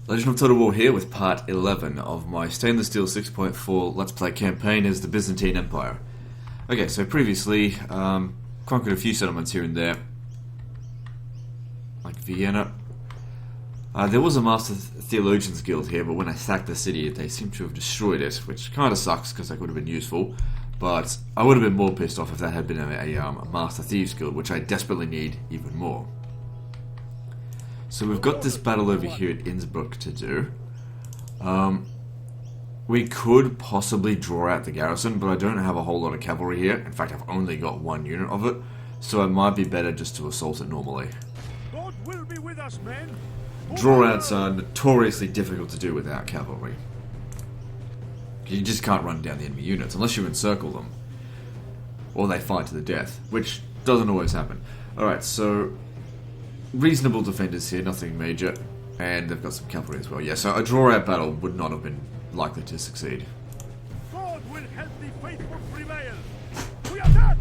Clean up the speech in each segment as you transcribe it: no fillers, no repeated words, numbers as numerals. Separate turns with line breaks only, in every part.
Legend of Total War here with part 11 of my Stainless Steel 6.4 Let's Play campaign as the Byzantine Empire. Okay, so previously, conquered a few settlements here and there, like Vienna. There was a Master Theologians Guild here, but when I sacked the city, they seem to have destroyed it, which kind of sucks because that would have been useful. But I would have been more pissed off if that had been a Master Thieves Guild, which I desperately need even more. So we've got this battle over here at Innsbruck to do. We could possibly draw out the garrison, but I don't have a whole lot of cavalry here. In fact, I've only got one unit of it, so it might be better just to assault it normally.
God will be with us, men.
Drawouts are notoriously difficult to do without cavalry. You just can't run down the enemy units unless you encircle them, or they fight to the death, which doesn't always happen. Alright, so reasonable defenders here, nothing major, and they've got some cavalry as well. Yeah, so a draw-out battle would not have been likely to succeed.
God will help the faithful prevail. We attack!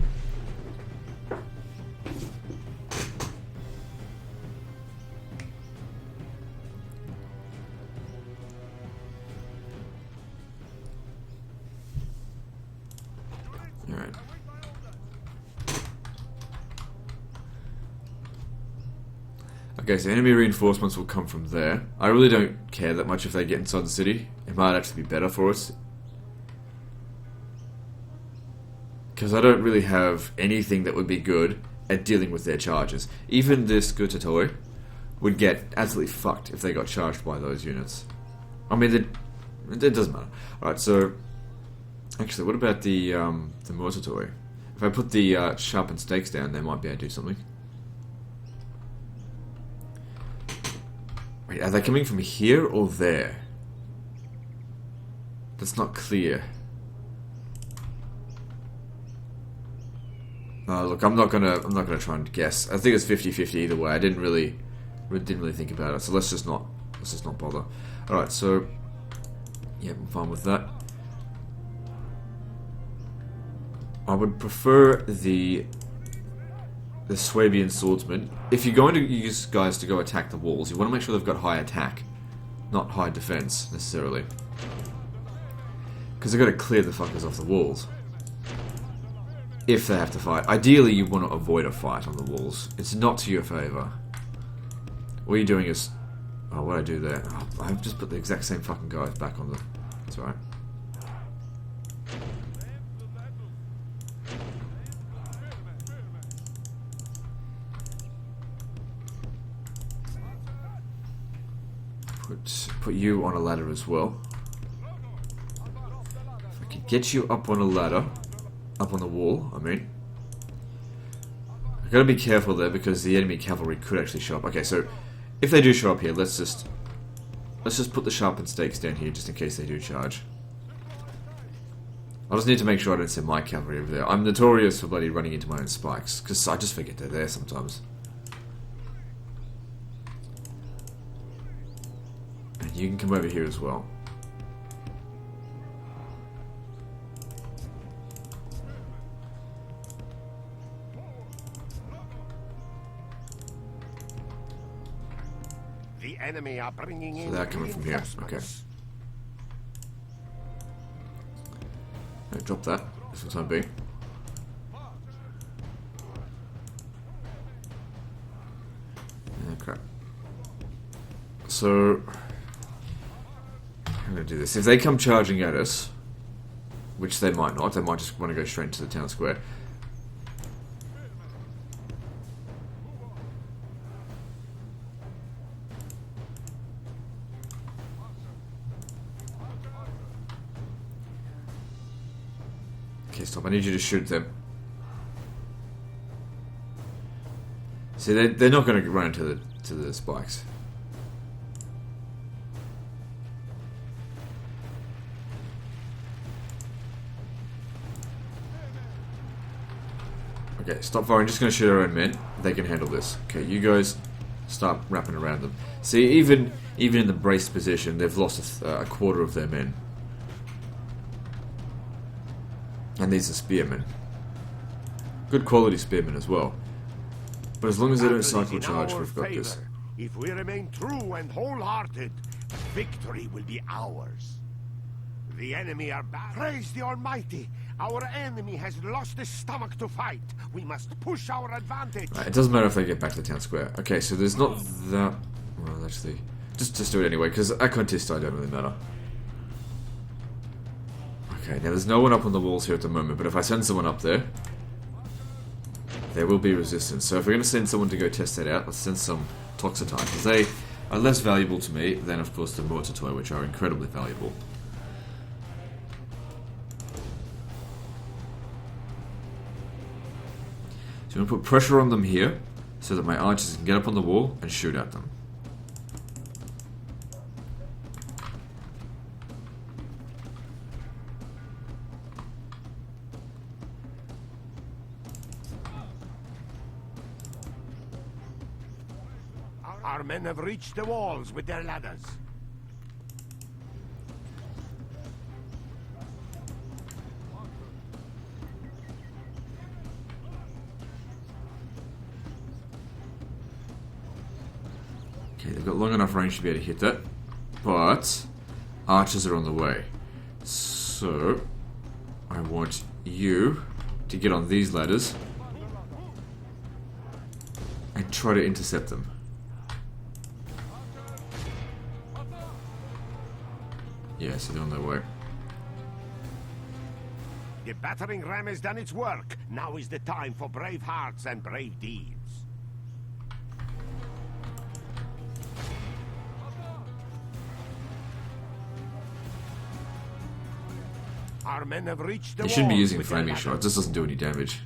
Alright. Okay, so enemy reinforcements will come from there. I really don't care that much if they get inside the city. It might actually be better for us, because I don't really have anything that would be good at dealing with their charges. Even this Gutatoi would get absolutely fucked if they got charged by those units. I mean, it doesn't matter. Alright, so actually, what about the Morsatoi? If I put the sharpened stakes down, they might be able to do something. Wait, are they coming from here or there? That's not clear. Look, I'm not gonna try and guess. I think it's 50-50 either way. I didn't really think about it. So let's just not bother. All right, so yeah, I'm fine with that. I would prefer the Swabian swordsman. If you're going to use guys to go attack the walls, you want to make sure they've got high attack, not high defense necessarily, because they've got to clear the fuckers off the walls if they have to fight. Ideally, you want to avoid a fight on the walls. It's not to your favor. All you're doing is, oh, what did I do there? Oh, I've just put the exact same fucking guys back on the. That's alright. Put you on a ladder as well. If I could get you up on a ladder, up on the wall, I mean. I've got to be careful there because the enemy cavalry could actually show up. Okay, so if they do show up here, let's just put the sharpened stakes down here just in case they do charge. I just need to make sure I don't send my cavalry over there. I'm notorious for bloody running into my own spikes because I just forget they're there sometimes. You can come over here as well.
The enemy are bringing in.
So they're coming from here. Okay. Right, drop that for the time being. Okay. So I'm going to do this. If they come charging at us, which they might not, they might just want to go straight into the town square. Okay, stop. I need you to shoot them. See, they're not going to run into the spikes. Okay, stop firing. Just going to shoot our own men. They can handle this. Okay, you guys start wrapping around them. See, even in the braced position, they've lost a quarter of their men. And these are spearmen. Good quality spearmen as well. But as long as they don't cycle charge, we've got this.
If we remain true and wholehearted, Victory will be ours. The enemy are back. Praise the Almighty! Our enemy has lost his stomach to fight. We must push our advantage.
Right, it doesn't matter if they get back to the town square. Okay, so there's not that... Well, actually... Just do it anyway, because Akontista don't really matter. Okay, now there's no one up on the walls here at the moment, but if I send someone up there, there will be resistance. So if we're going to send someone to go test that out, let's send some Toxotai, because they are less valuable to me than, of course, the Mortatoi, which are incredibly valuable. So I'm going to put pressure on them here, so that my archers can get up on the wall and shoot at them.
Our men have reached the walls with their ladders.
Okay, they've got long enough range to be able to hit that, but archers are on the way. So, I want you to get on these ladders and try to intercept them. Yeah, so they're on their way.
The battering ram has done its work. Now is the time for brave hearts and brave deeds. Our men have reached the
You shouldn't be
walls
using
with their
flaming shot, it just doesn't do any damage.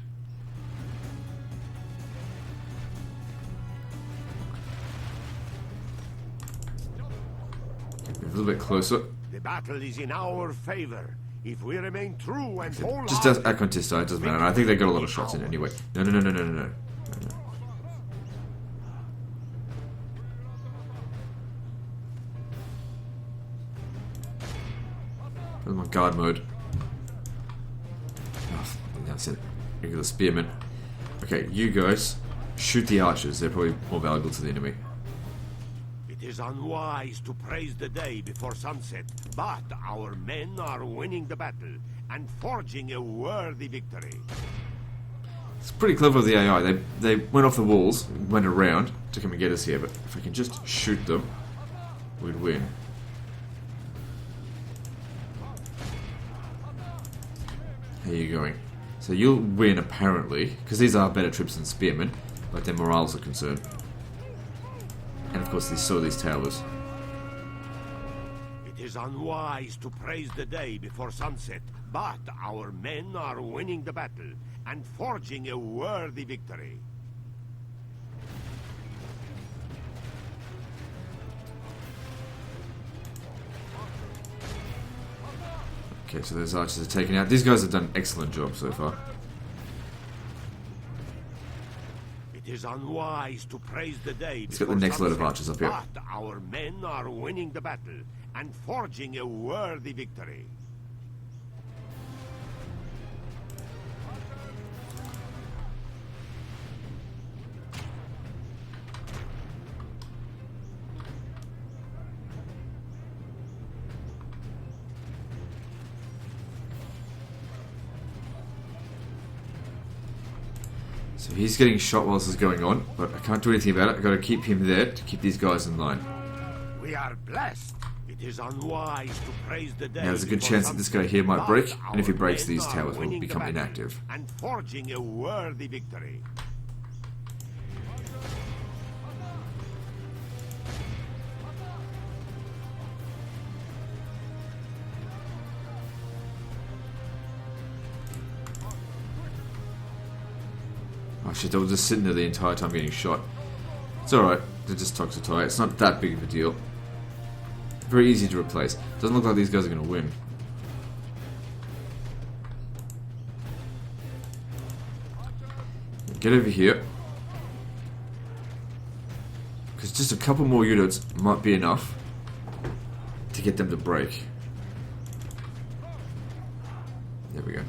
A little bit closer.
The battle is in our favor. If we remain true and hold
Just does Akontista, it doesn't matter. I think they got a lot of shots in it anyway. No. Put them on guard mode. Oh, that's it. Regular spearmen. Okay, you guys shoot the archers. They're probably more valuable to the enemy.
It is unwise to praise the day before sunset, but our men are winning the battle and forging a worthy victory.
It's pretty clever of the AI. They went off the walls, went around to come and get us here, but if we can just shoot them, we'd win. How are you going? So you'll win apparently, because these are better troops than spearmen, but their morales are concerned. And of course they saw these towers.
It is unwise to praise the day before sunset, but our men are winning the battle and forging a worthy victory.
Okay, so those archers are taken out. These guys have done an excellent job so far.
It is unwise to praise the day
Let's get the next load of archers up here.
But our men are winning the battle and forging a worthy victory.
So he's getting shot while this is going on, but I can't do anything about it. I've got to keep him there to keep these guys in line.
We are blessed. It is unwise to praise the day.
Now there's a good chance that this guy here might break, and if he breaks, these towers will become inactive.
And forging a worthy victory.
Oh shit, they were just sitting there the entire time getting shot. It's alright, they're just Toxotai. It's not that big of a deal. Very easy to replace. Doesn't look like these guys are going to win. Get over here. Because just a couple more units might be enough to get them to break. There we go.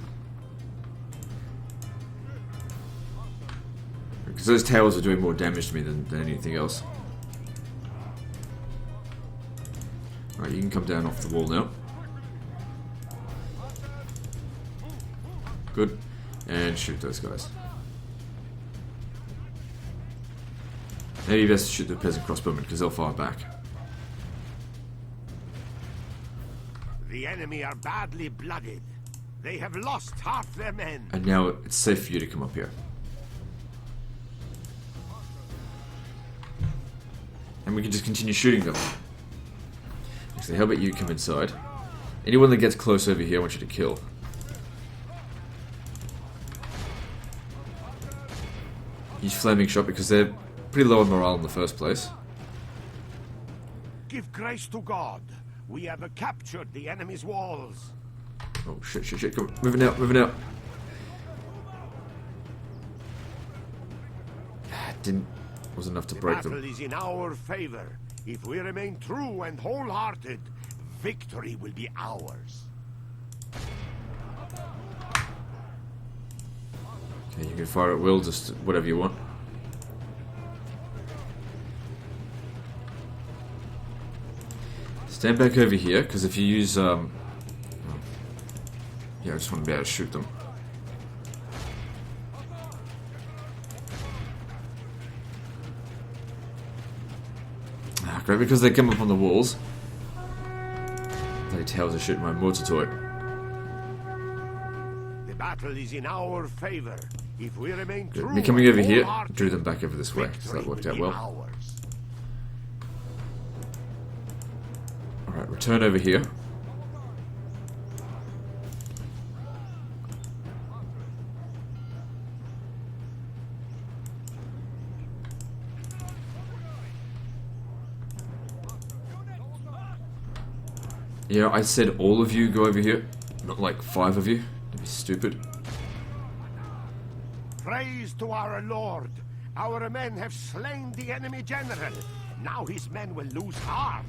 Because those towers are doing more damage to me than anything else. Alright, you can come down off the wall now. Good. And shoot those guys. Maybe best to shoot the peasant crossbowmen because they'll fire back.
The enemy are badly blooded. They have lost half their men.
And now it's safe for you to come up here. And we can just continue shooting them. Actually, how about you come inside? Anyone that gets close over here, I want you to kill. Use flaming shot because they're pretty low on morale in the first place.
Give grace to God. We have captured the enemy's walls.
Oh shit, come on. Moving out. Wasn't enough to break
The
them.
battle is in our favor. If we remain true and wholehearted, victory will be ours.
Okay, you can fire at will, just whatever you want. Stand back over here, because if you use, yeah, I just want to be able to shoot them. Ah, great, because they come up on the walls. They tell to shoot my mortar toy.
The battle is in our favor. If we remain true,
Me coming over
and
here
wholehearted,
drew them back over this way, so that
victory
worked
will
out
be
well.
ours.
Alright, return over here. Yeah, I said all of you go over here, not like 5 of you. That'd be stupid.
Praise to our Lord. Our men have slain the enemy general. Now his men will lose heart.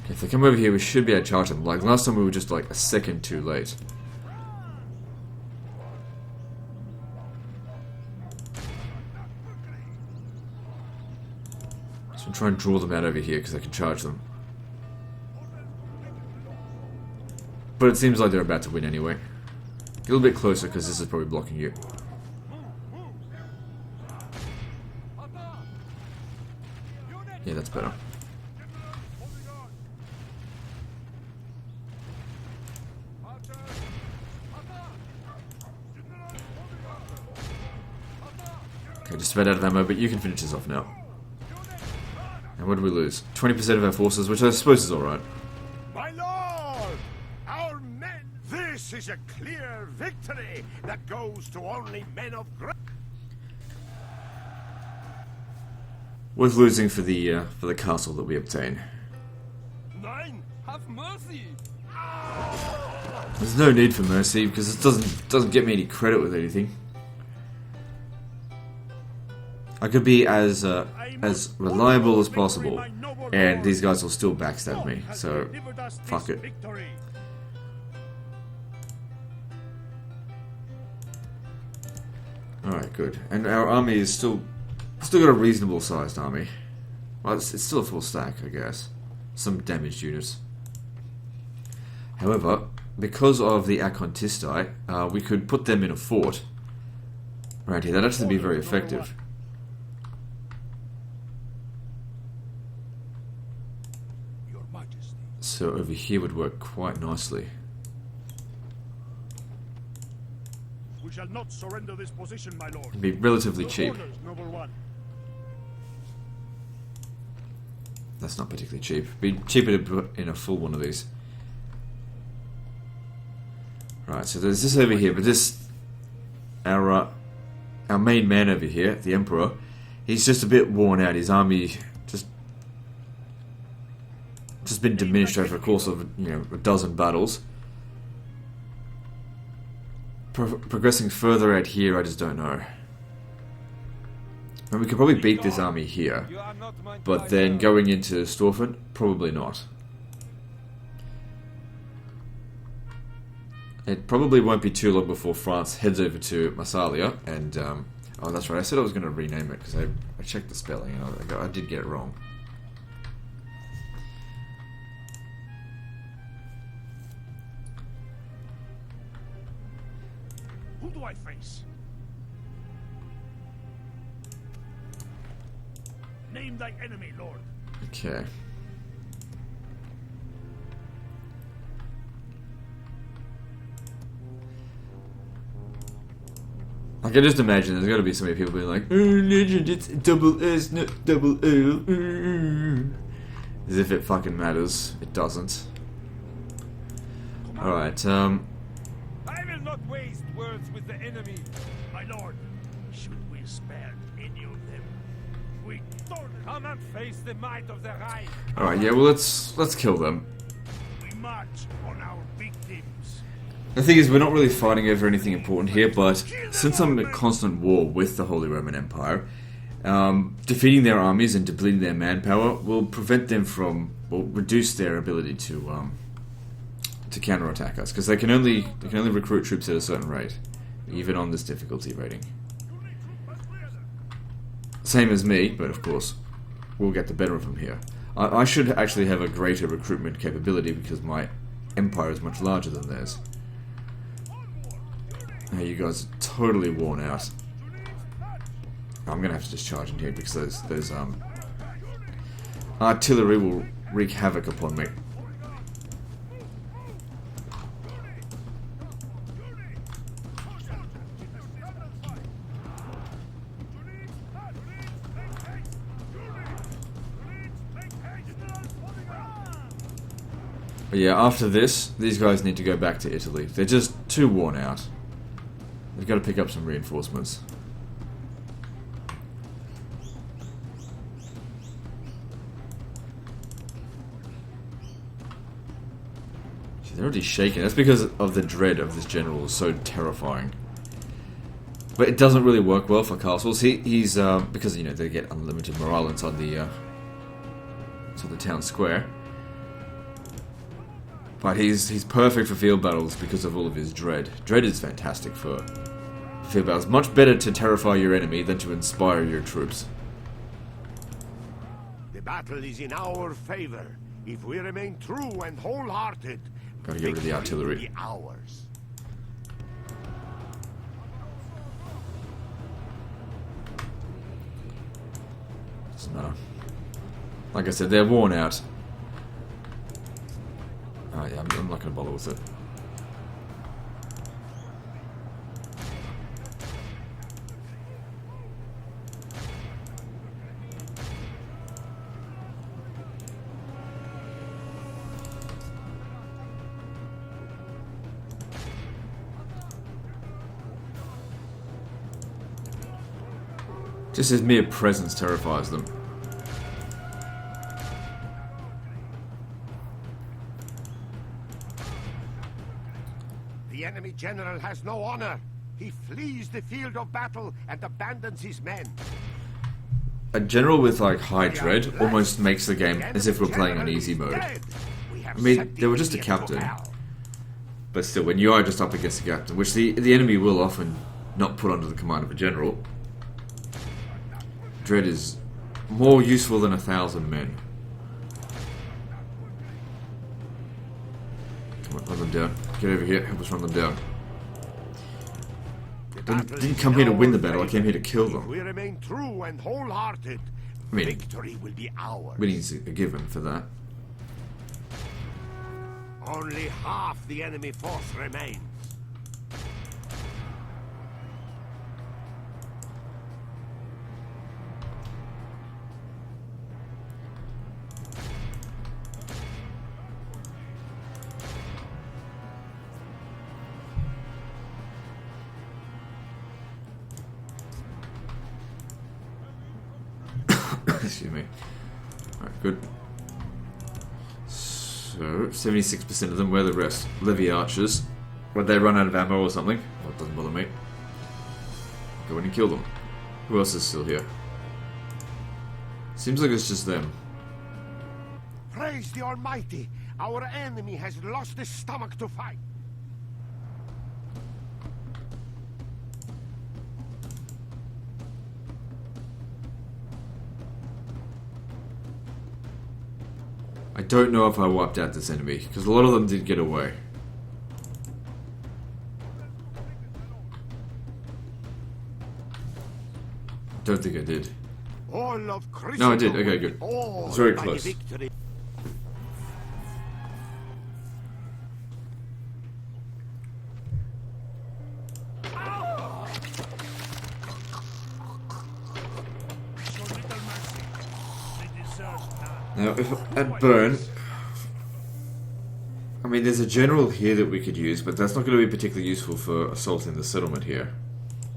If they come over here, we should be able to charge them. Like, last time we were just like a second too late. So I'm trying to draw them out over here because I can charge them. But it seems like they're about to win anyway. Get a little bit closer because this is probably blocking you. Yeah, that's better. Okay, just about out of ammo, but you can finish this off now. And what did we lose? 20% of our forces, which I suppose is alright.
My lord! Our men! This is a clear victory that goes to only men of great...
Worth losing for the castle that we obtain.
Nine!
Have mercy!
There's no need for mercy because it doesn't get me any credit with anything. I could be as reliable as possible, and these guys will still backstab me. So, fuck it. Alright, good. And our army is still got a reasonable sized army. Well, it's still a full stack, I guess. Some damaged units. However, because of the Acontisti, we could put them in a fort right here. That'd actually be very effective.
Your Majesty.
So over here would work quite nicely.
We shall not surrender this position, my lord.
It'd be relatively cheap.
Orders, noble one.
That's not particularly cheap. It'd be cheaper to put in a full one of these. Right, so there's this over here, but this... Our main man over here, the Emperor, he's just a bit worn out. His army just been diminished over the course of, you know, a dozen battles. Progressing further out here, I just don't know. And we could probably beat this army here, but then going into Storfen, probably not. It probably won't be too long before France heads over to Massalia, and Oh, that's right. I said I was going to rename it because I checked the spelling and I did get it wrong.
Who do I face? Name thy enemy, Lord.
Okay. I can just imagine there's got to be so many people being like, legend, it's double S, not double L. As if it fucking matters. It doesn't. Alright,
I will not waste words with the enemy.
My lord, should we spare any of them? We don't.
Come and face the might of the Reich.
alright, yeah, well let's kill them.
We march on our victims.
The thing is, we're not really fighting over anything important here, but since I'm in constant war with the Holy Roman Empire, defeating their armies and depleting their manpower will prevent them from, will reduce their ability to counterattack us, because they can only recruit troops at a certain rate, even on this difficulty rating. Same as me, but of course, we'll get the better of them here. I should actually have a greater recruitment capability because my empire is much larger than theirs. Now you guys are totally worn out. I'm gonna have to just charge in here because those artillery will wreak havoc upon me. But yeah, after this, these guys need to go back to Italy. They're just too worn out. They've got to pick up some reinforcements. They're already shaking. That's because of the dread of this general is so terrifying. But it doesn't really work well for castles. He's because they get unlimited morale inside the town square. But he's perfect for field battles because of all of his dread. Dread is fantastic for field battles. Much better to terrify your enemy than to inspire your troops.
The battle is in our favor. If we remain true and wholehearted,
Gotta get rid of the artillery.
victory will be ours.
Doesn't matter. Like I said, they're worn out. Yeah, I'm not going to bother with it. Just his mere presence terrifies them.
The enemy general has no honor. He flees the field of battle and abandons his men.
A general with like high dread almost makes the game as if we're playing on easy mode. I mean, they were just a captain. But still, when you are just up against a captain, which the enemy will often not put under the command of a general, dread is more useful than 1,000 men. Come on, run them down. Get over here, help us run them down. Didn't come here to win the battle, I came here to kill them.
If we remain true and wholehearted,
I mean,
victory will be ours.
winning's a given for that.
Only half the enemy force remains.
Excuse me. Alright, good. So, 76% of them, where are the rest? Levy archers. Would they run out of ammo or something? Well, it doesn't bother me. Go in and kill them. Who else is still here? Seems like it's just them.
Praise the Almighty! Our enemy has lost his stomach to fight.
I don't know if I wiped out this enemy, because a lot of them did get away. Don't think I did.
All of
No, I did.
Christendom
Okay,
will
good.
be born
It's very
by
close.
victory.
Show little mercy. They deserve none.
Now, if at Burn, I mean, there's a general here that we could use, but that's not going to be particularly useful for assaulting the settlement here.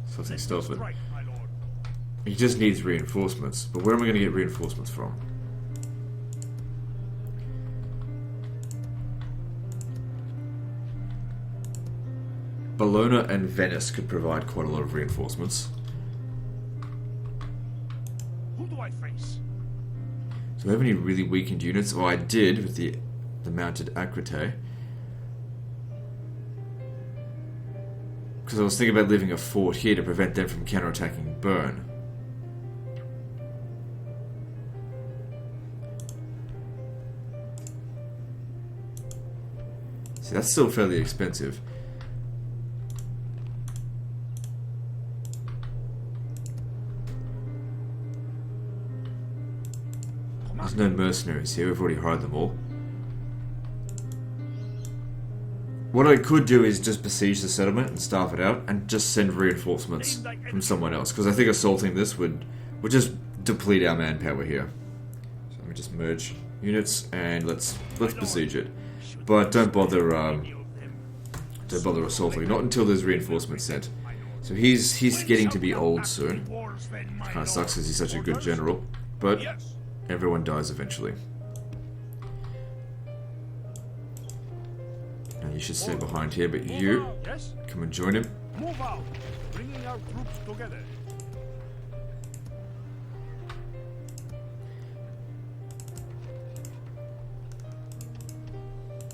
Assaulting Stelford.
Strike, my lord.
He just needs reinforcements. But where am I going to get reinforcements from? Bologna and Venice could provide quite a lot of reinforcements.
Who do I face?
Do I have any really weakened units? Oh, I did with the mounted Akrite. Because I was thinking about leaving a fort here to prevent them from counterattacking Bern. See, that's still fairly expensive. There's no mercenaries here, we've already hired them all. What I could do is just besiege the settlement and starve it out, and just send reinforcements from someone else, because I think assaulting this would just deplete our manpower here. So let me just merge units and let's besiege it. But don't bother assaulting, not until there's reinforcements sent. So he's getting to be old soon. Kinda sucks because he's such a good general, but everyone dies eventually. Now you should stay behind here, but you
Yes?
come and join him.
Move out. Bringing our troops together.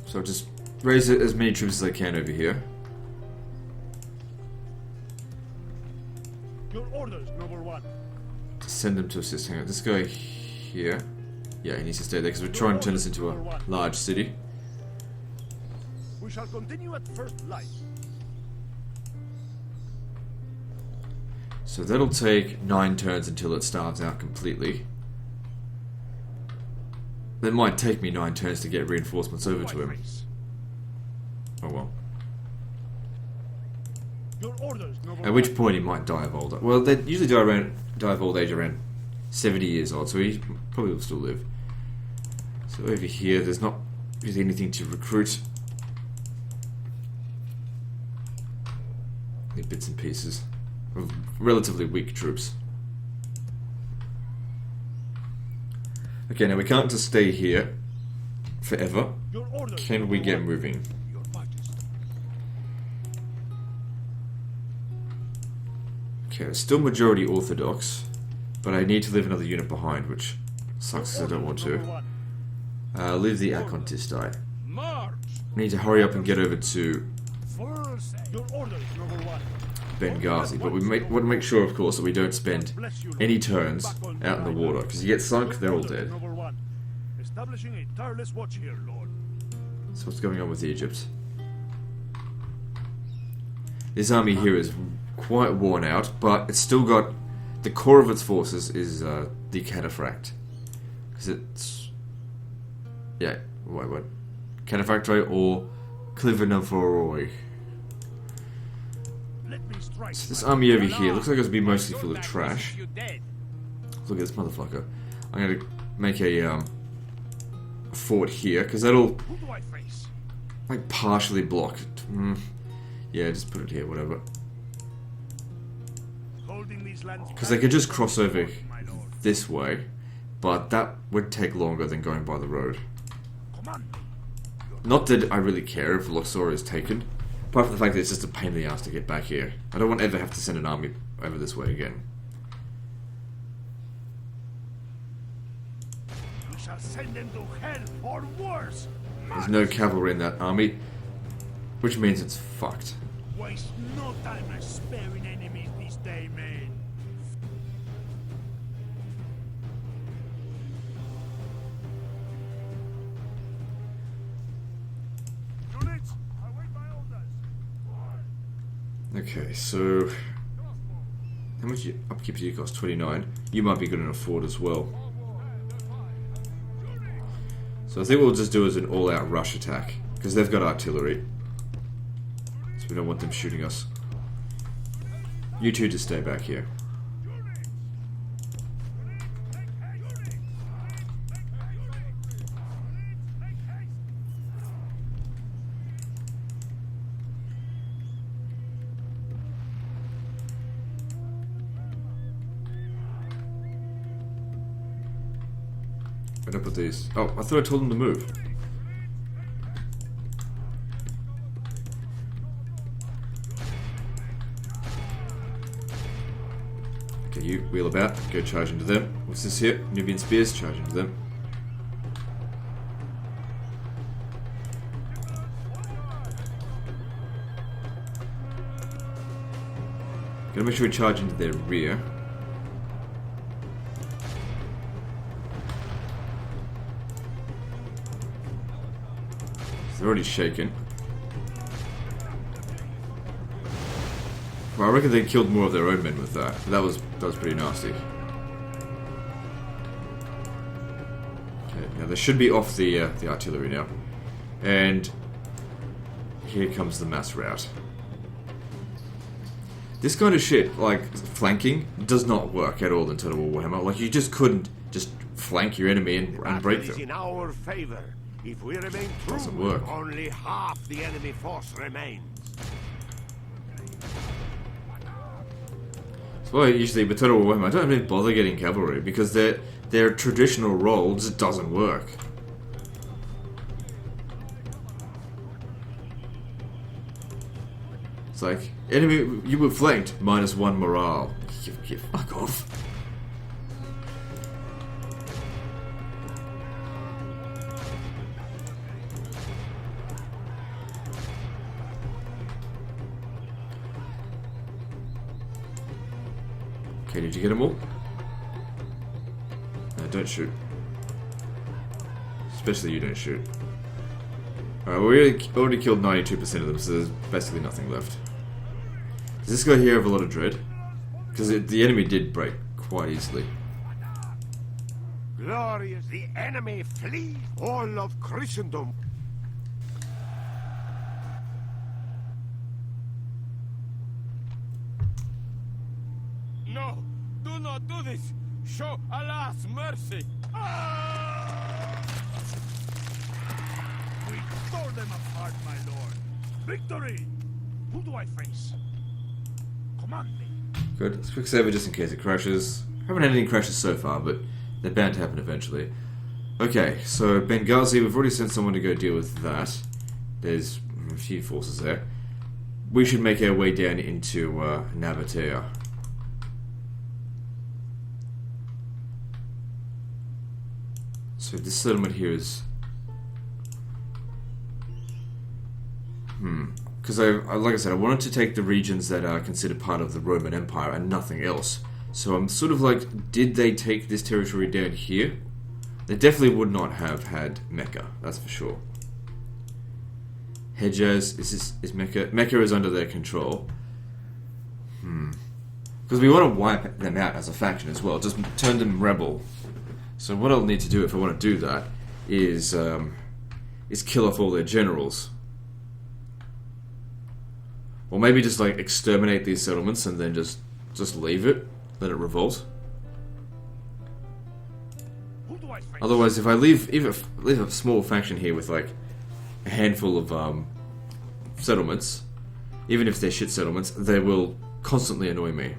So just raise as many troops as I can over here.
Your orders, number one.
Send them to assist. Hang on, this guy here. Yeah, he needs to stay there because we're trying to turn this into a large city.
We shall continue at first light.
So that'll take 9 turns until it starves out completely. That might take me 9 turns to get reinforcements over to him. Oh well.
Your orders, number
At which point he might die of old age. Well, they usually die of old age around 70 years old, so he probably will still live. So over here, there's not really anything to recruit. Need bits and pieces of relatively weak troops. Okay, now we can't just stay here forever.
Your orders,
Can we
number
get
one.
moving?
Your Majesty.
Okay, it's still majority Orthodox, but I need to leave another unit behind, which sucks because I don't want
Number
to.
one.
Leave the Akontistai.
March.
I need to hurry up and get over to
Full sail. Your orders, number one.
Benghazi, but we want to make sure, of course, that we don't spend
Bless you, Lord.
any turns out in the water, because you get sunk, they're all
Orders,
dead.
Number one. Establishing a tireless watch here, Lord.
So what's going on with Egypt? This army here is quite worn out, but it's still got... The core of its forces is the Cataphract. Because it's... Yeah, what? Cataphractoi or Clivanavoroi.
Let me strike.
So this army over here looks like it's be mostly full of trash. Look at this motherfucker. I'm going to make a fort here, because that'll
Who do I face?
like partially block it. Yeah, just put it here, whatever.
Holding these lands
Because they could just cross over
my lord.
this way, but that would take longer than going by the road.
Command me.
Not that I really care if Luxor is taken, apart from the fact that it's just a pain in the ass to get back here. I don't want to ever have to send an army over this way again.
We shall send them to hell or worse.
There's no cavalry in that army, which means it's fucked.
Waste no time sparing enemies this day, man.
Okay, so how much upkeep do you cost? 29. You might be good enough for it as well. So I think what we'll just do is an all-out rush attack because they've got artillery, so we don't want them shooting us. You two just stay back here. Where'd I put these? Oh, I thought I told them to move. Okay, you wheel about, go charge into them. What's this here? Nubian spears, charge into them. Gotta make sure we charge into their rear. They're already shaken. Well, I reckon they killed more of their own men with that. That was pretty nasty. Okay, now they should be off the artillery now, and here comes the mass rout. This kind of shit, like flanking, does not work at all in Total War Warhammer. Like you just couldn't just flank your enemy and break them.
In our favor. If we remain true,
Doesn't work.
only half the enemy force remains.
That's why usually with Total War Warhammer I don't really bother getting cavalry because their traditional role just doesn't work. It's like, enemy, you were flanked, -1 morale. You fuck off. Okay, did you get them all? No, don't shoot. Especially you don't shoot. Alright, we already killed 92% of them, so there's basically nothing left. Does this guy here have a lot of dread? Because the enemy did break quite easily.
Glorious, the enemy flees. All of Christendom.
No! Do not do this! Show Allah's mercy!
We tore them apart, my lord. Victory! Who do I face? Command me.
Good. Let's quick save it just in case it crashes. Haven't had any crashes so far, but they're bound to happen eventually. Okay, so Benghazi, we've already sent someone to go deal with that. There's a few forces there. We should make our way down into Nabatea. So this settlement here is... Because like I said, I wanted to take the regions that are considered part of the Roman Empire and nothing else. So I'm sort of like, did they take this territory down here? They definitely would not have had Mecca, that's for sure. Hejaz, is Mecca? Mecca is under their control. Because we want to wipe them out as a faction as well, just turn them rebel. So what I'll need to do if I want to do that is kill off all their generals. Or maybe just like exterminate these settlements and then just leave it, let it revolt.
Who do I face?
Otherwise, if I leave a small faction here with like a handful of settlements, even if they're shit settlements, they will constantly annoy me.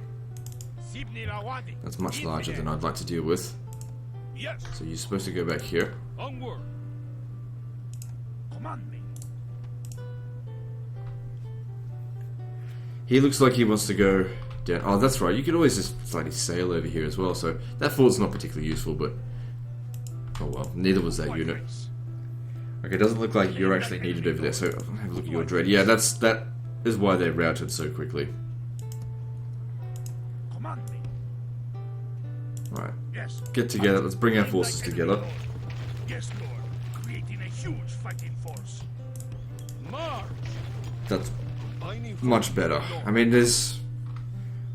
Sibni Rawadi!
That's much larger than I'd like to deal with.
Yes!
So you're supposed to go back here.
Onward!
Command me.
He looks like he wants to go down. Oh, that's right. You could always just slightly sail over here as well. So that fort's not particularly useful, but oh well. Neither was that unit. Okay, doesn't look like you're actually needed over there. So have a look at your dread. Yeah, that is why they're routed so quickly.
Command me.
All right,
Yes.
get together. Let's bring our forces together.
Yes, lord. Creating a huge fighting force.
March!
That's much better. I mean,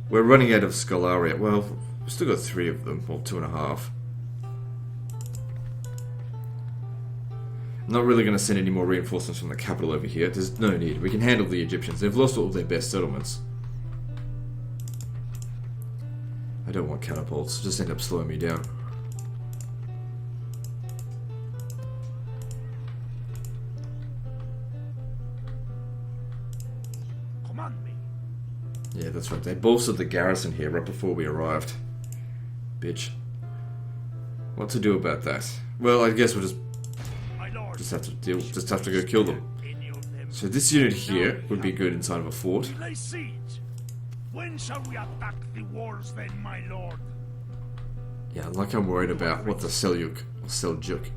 we're running out of Scholaria. Well, we've still got 3 of them, or 2.5. I'm not really going to send any more reinforcements from the capital over here. There's no need. We can handle the Egyptians. They've lost all their best settlements. I don't want catapults. Just end up slowing me down.
Command me.
Yeah, that's right. They bolstered the garrison here right before we arrived. Bitch. What to do about that? Well, I guess we'll just have to go kill them. So this unit here would be good inside of a fort.
Lay siege. When shall we attack the walls then, my lord?
Yeah, like I'm worried about what the Seljuk Sultanate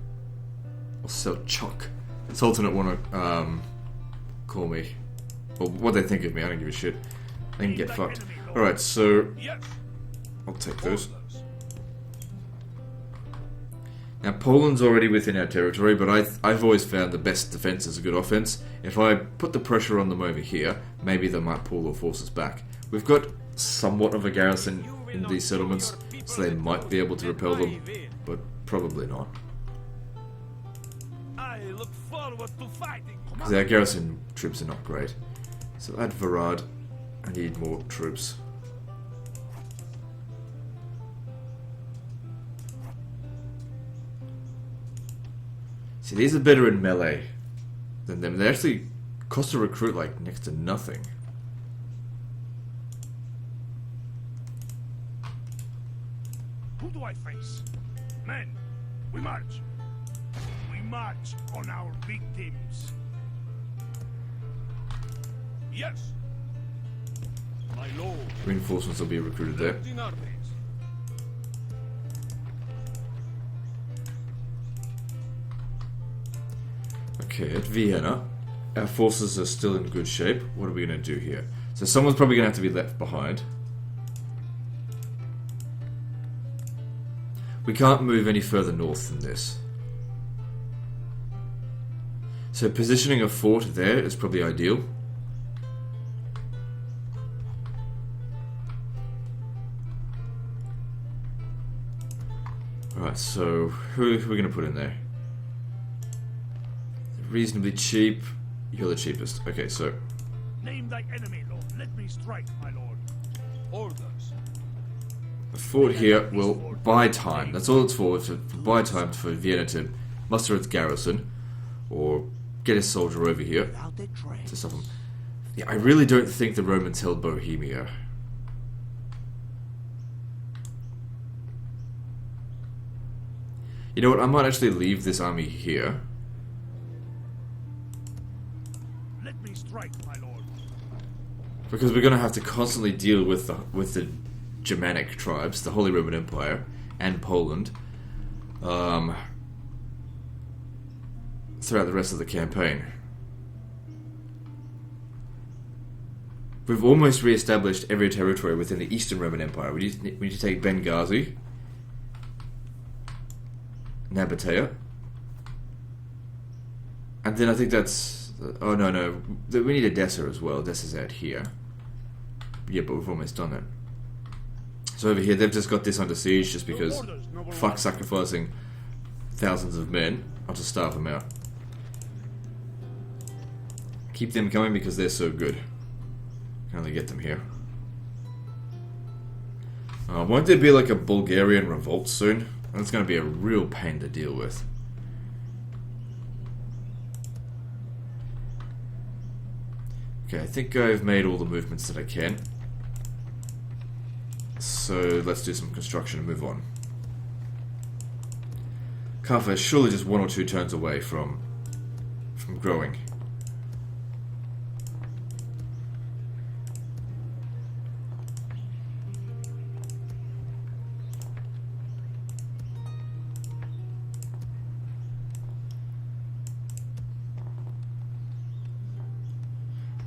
want to call me, or what they think of me. I don't give a shit. They can get fucked. All right, so I'll take those. Now, Poland's already within our territory, but I've always found the best defense is a good offense. If I put the pressure on them over here, maybe they might pull their forces back. We've got somewhat of a garrison in these settlements, so they might be able to repel them, but probably not.
I look forward to fighting.
Because our garrison troops are not great. So add Varad. I need more troops. See, these are better in melee than them. They actually cost to recruit like next to nothing.
Who do I face? Men, we march. We march on our victims.
Yes, my lord.
Reinforcements will be recruited there.
In armies.
Okay, at Vienna, our forces are still in good shape. What are we going to do here? So someone's probably going to have to be left behind. We can't move any further north than this. So positioning a fort there is probably ideal. Alright, so who are we going to put in there? Reasonably cheap. You're the cheapest. Okay, so
Name thy enemy, lord. Let me strike, my lord.
Orders.
the fort here will buy time. That's all it's for. To buy time for Vienna to muster its garrison, or get a soldier over here to stop them. Yeah, I really don't think the Romans held Bohemia. You know what? I might actually leave this army here.
Let me strike, my lord.
Because we're going to have to constantly deal with the Germanic tribes, the Holy Roman Empire, and Poland, throughout the rest of the campaign. We've almost re-established every territory within the Eastern Roman Empire. We need to take Benghazi, Nabatea, and then I think that's... oh no, we need Edessa as well. Edessa's out here. Yeah, but we've almost done it. So over here, they've just got this under siege just because fuck sacrificing thousands of men. I'll just starve them out. Keep them coming because they're so good. Can only get them here. Won't there be like a Bulgarian revolt soon? That's going to be a real pain to deal with. Okay, I think I've made all the movements that I can. So let's do some construction and move on. Kaffa is surely just 1 or 2 turns away from growing.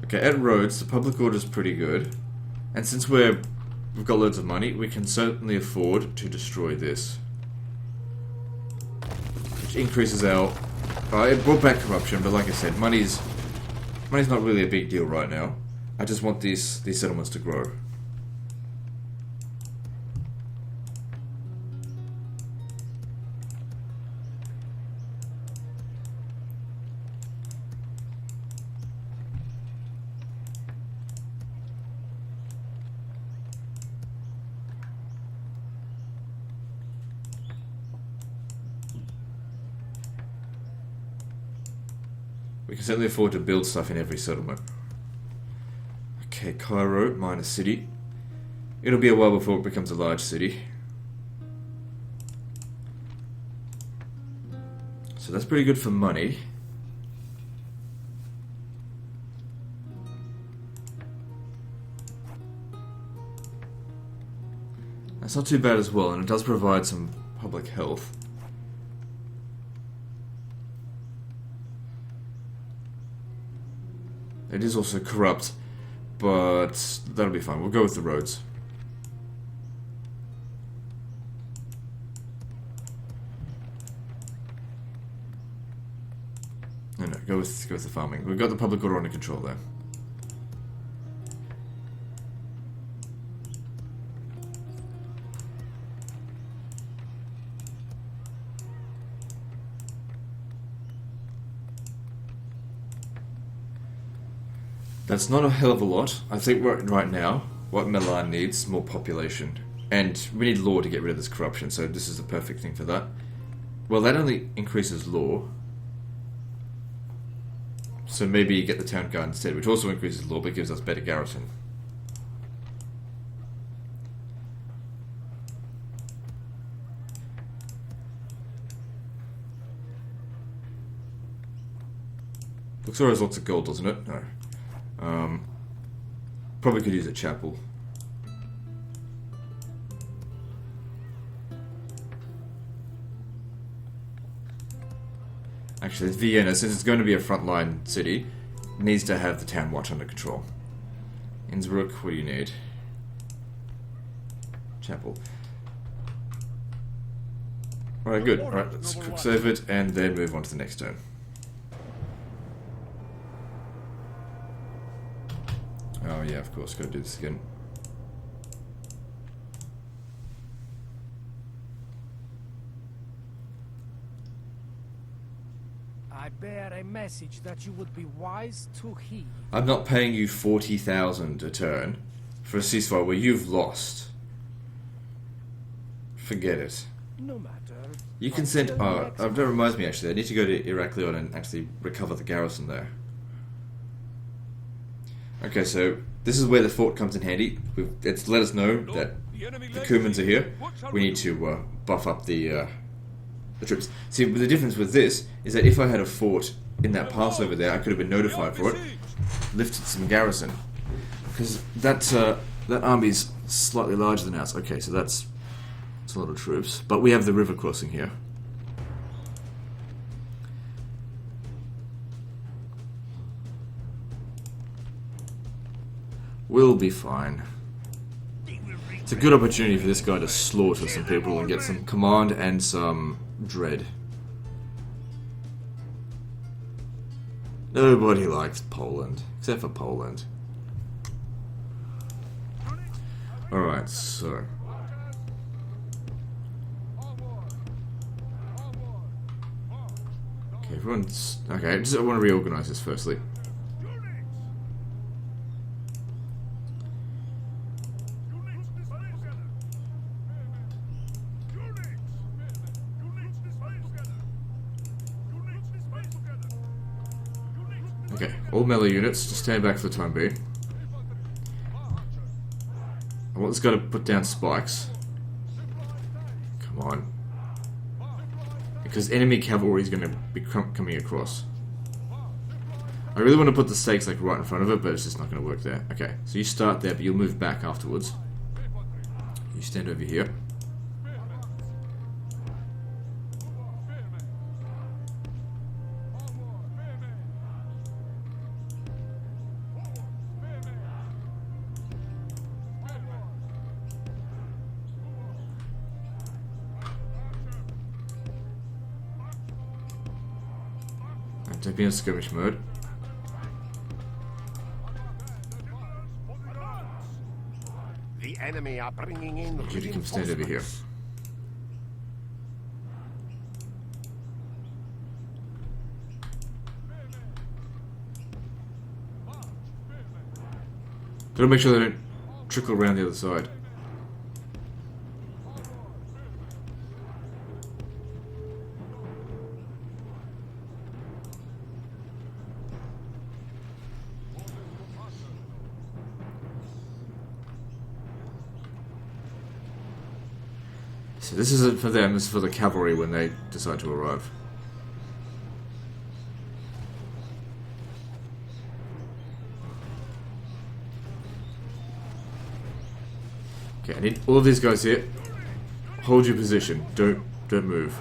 Okay, at Rhodes, the public order is pretty good. And since we've got loads of money, we can certainly afford to destroy this. Which increases our... it brought back corruption, but like I said, money's not really a big deal right now. I just want these settlements to grow. We can certainly afford to build stuff in every settlement. Okay, Cairo, minor city. It'll be a while before it becomes a large city. So that's pretty good for money. That's not too bad as well, and it does provide some public health. It is also corrupt, but that'll be fine. We'll go with the roads. No, go with the farming. We've got the public order under control there. That's not a hell of a lot. I think right now, what Milan needs, more population. And we need law to get rid of this corruption, so this is the perfect thing for that. Well, that only increases law. So maybe you get the town guard instead, which also increases law, but gives us better garrison. Luxor has lots of gold, doesn't it? No. Probably could use a chapel. Actually, Vienna, since it's going to be a frontline city, needs to have the town watch under control. Innsbruck, what do you need? Chapel. Alright, good. Alright, let's quick save it and then move on to the next turn. Oh yeah, of course, gotta do this again.
I bear a message that you would be wise to heed.
I'm not paying you 40,000 a turn for a ceasefire where you've lost. Forget it.
No matter.
You can send... Oh, that reminds me actually, I need to go to Heraklion and actually recover the garrison there. Okay, so this is where the fort comes in handy. It's let us know that the Cumans are here. We need to buff up the troops. See, the difference with this is that if I had a fort in that pass over there, I could have been notified for it, lifted some garrison. Because that army's slightly larger than ours. Okay, so that's a lot of troops. But we have the river crossing here. We'll be fine. It's a good opportunity for this guy to slaughter some people and get some command and some dread. Nobody likes Poland, except for Poland. Alright, so... Okay, everyone's... Okay, I want to reorganize this firstly. Okay, all melee units, just stand back for the time being. I want this guy to put down spikes. Come on. Because enemy cavalry is going to be coming across. I really want to put the stakes like right in front of it, but it's just not going to work there. Okay, so you start there, but you'll move back afterwards. You stand over here. Don't be in skirmish mode.
are bringing in
You can stand over here.
reinforcements.
Gotta make sure they don't trickle around the other side. So this isn't for them, this is for the cavalry when they decide to arrive. Okay, I need all of these guys here. Hold your position. Don't move.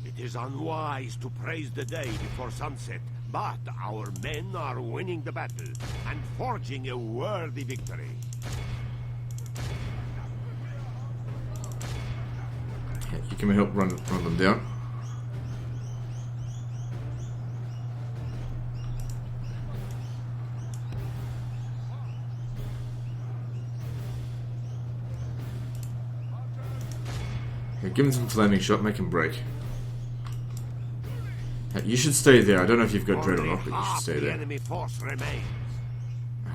It is unwise to praise the day before sunset, but our men are winning the battle and forging a worthy victory.
Okay, you can help run them down. Okay, give him some flaming shot, make him break. You should stay there. I don't know if you've got dread or
Only
not, but you should
half
stay
the
there.
enemy force remains.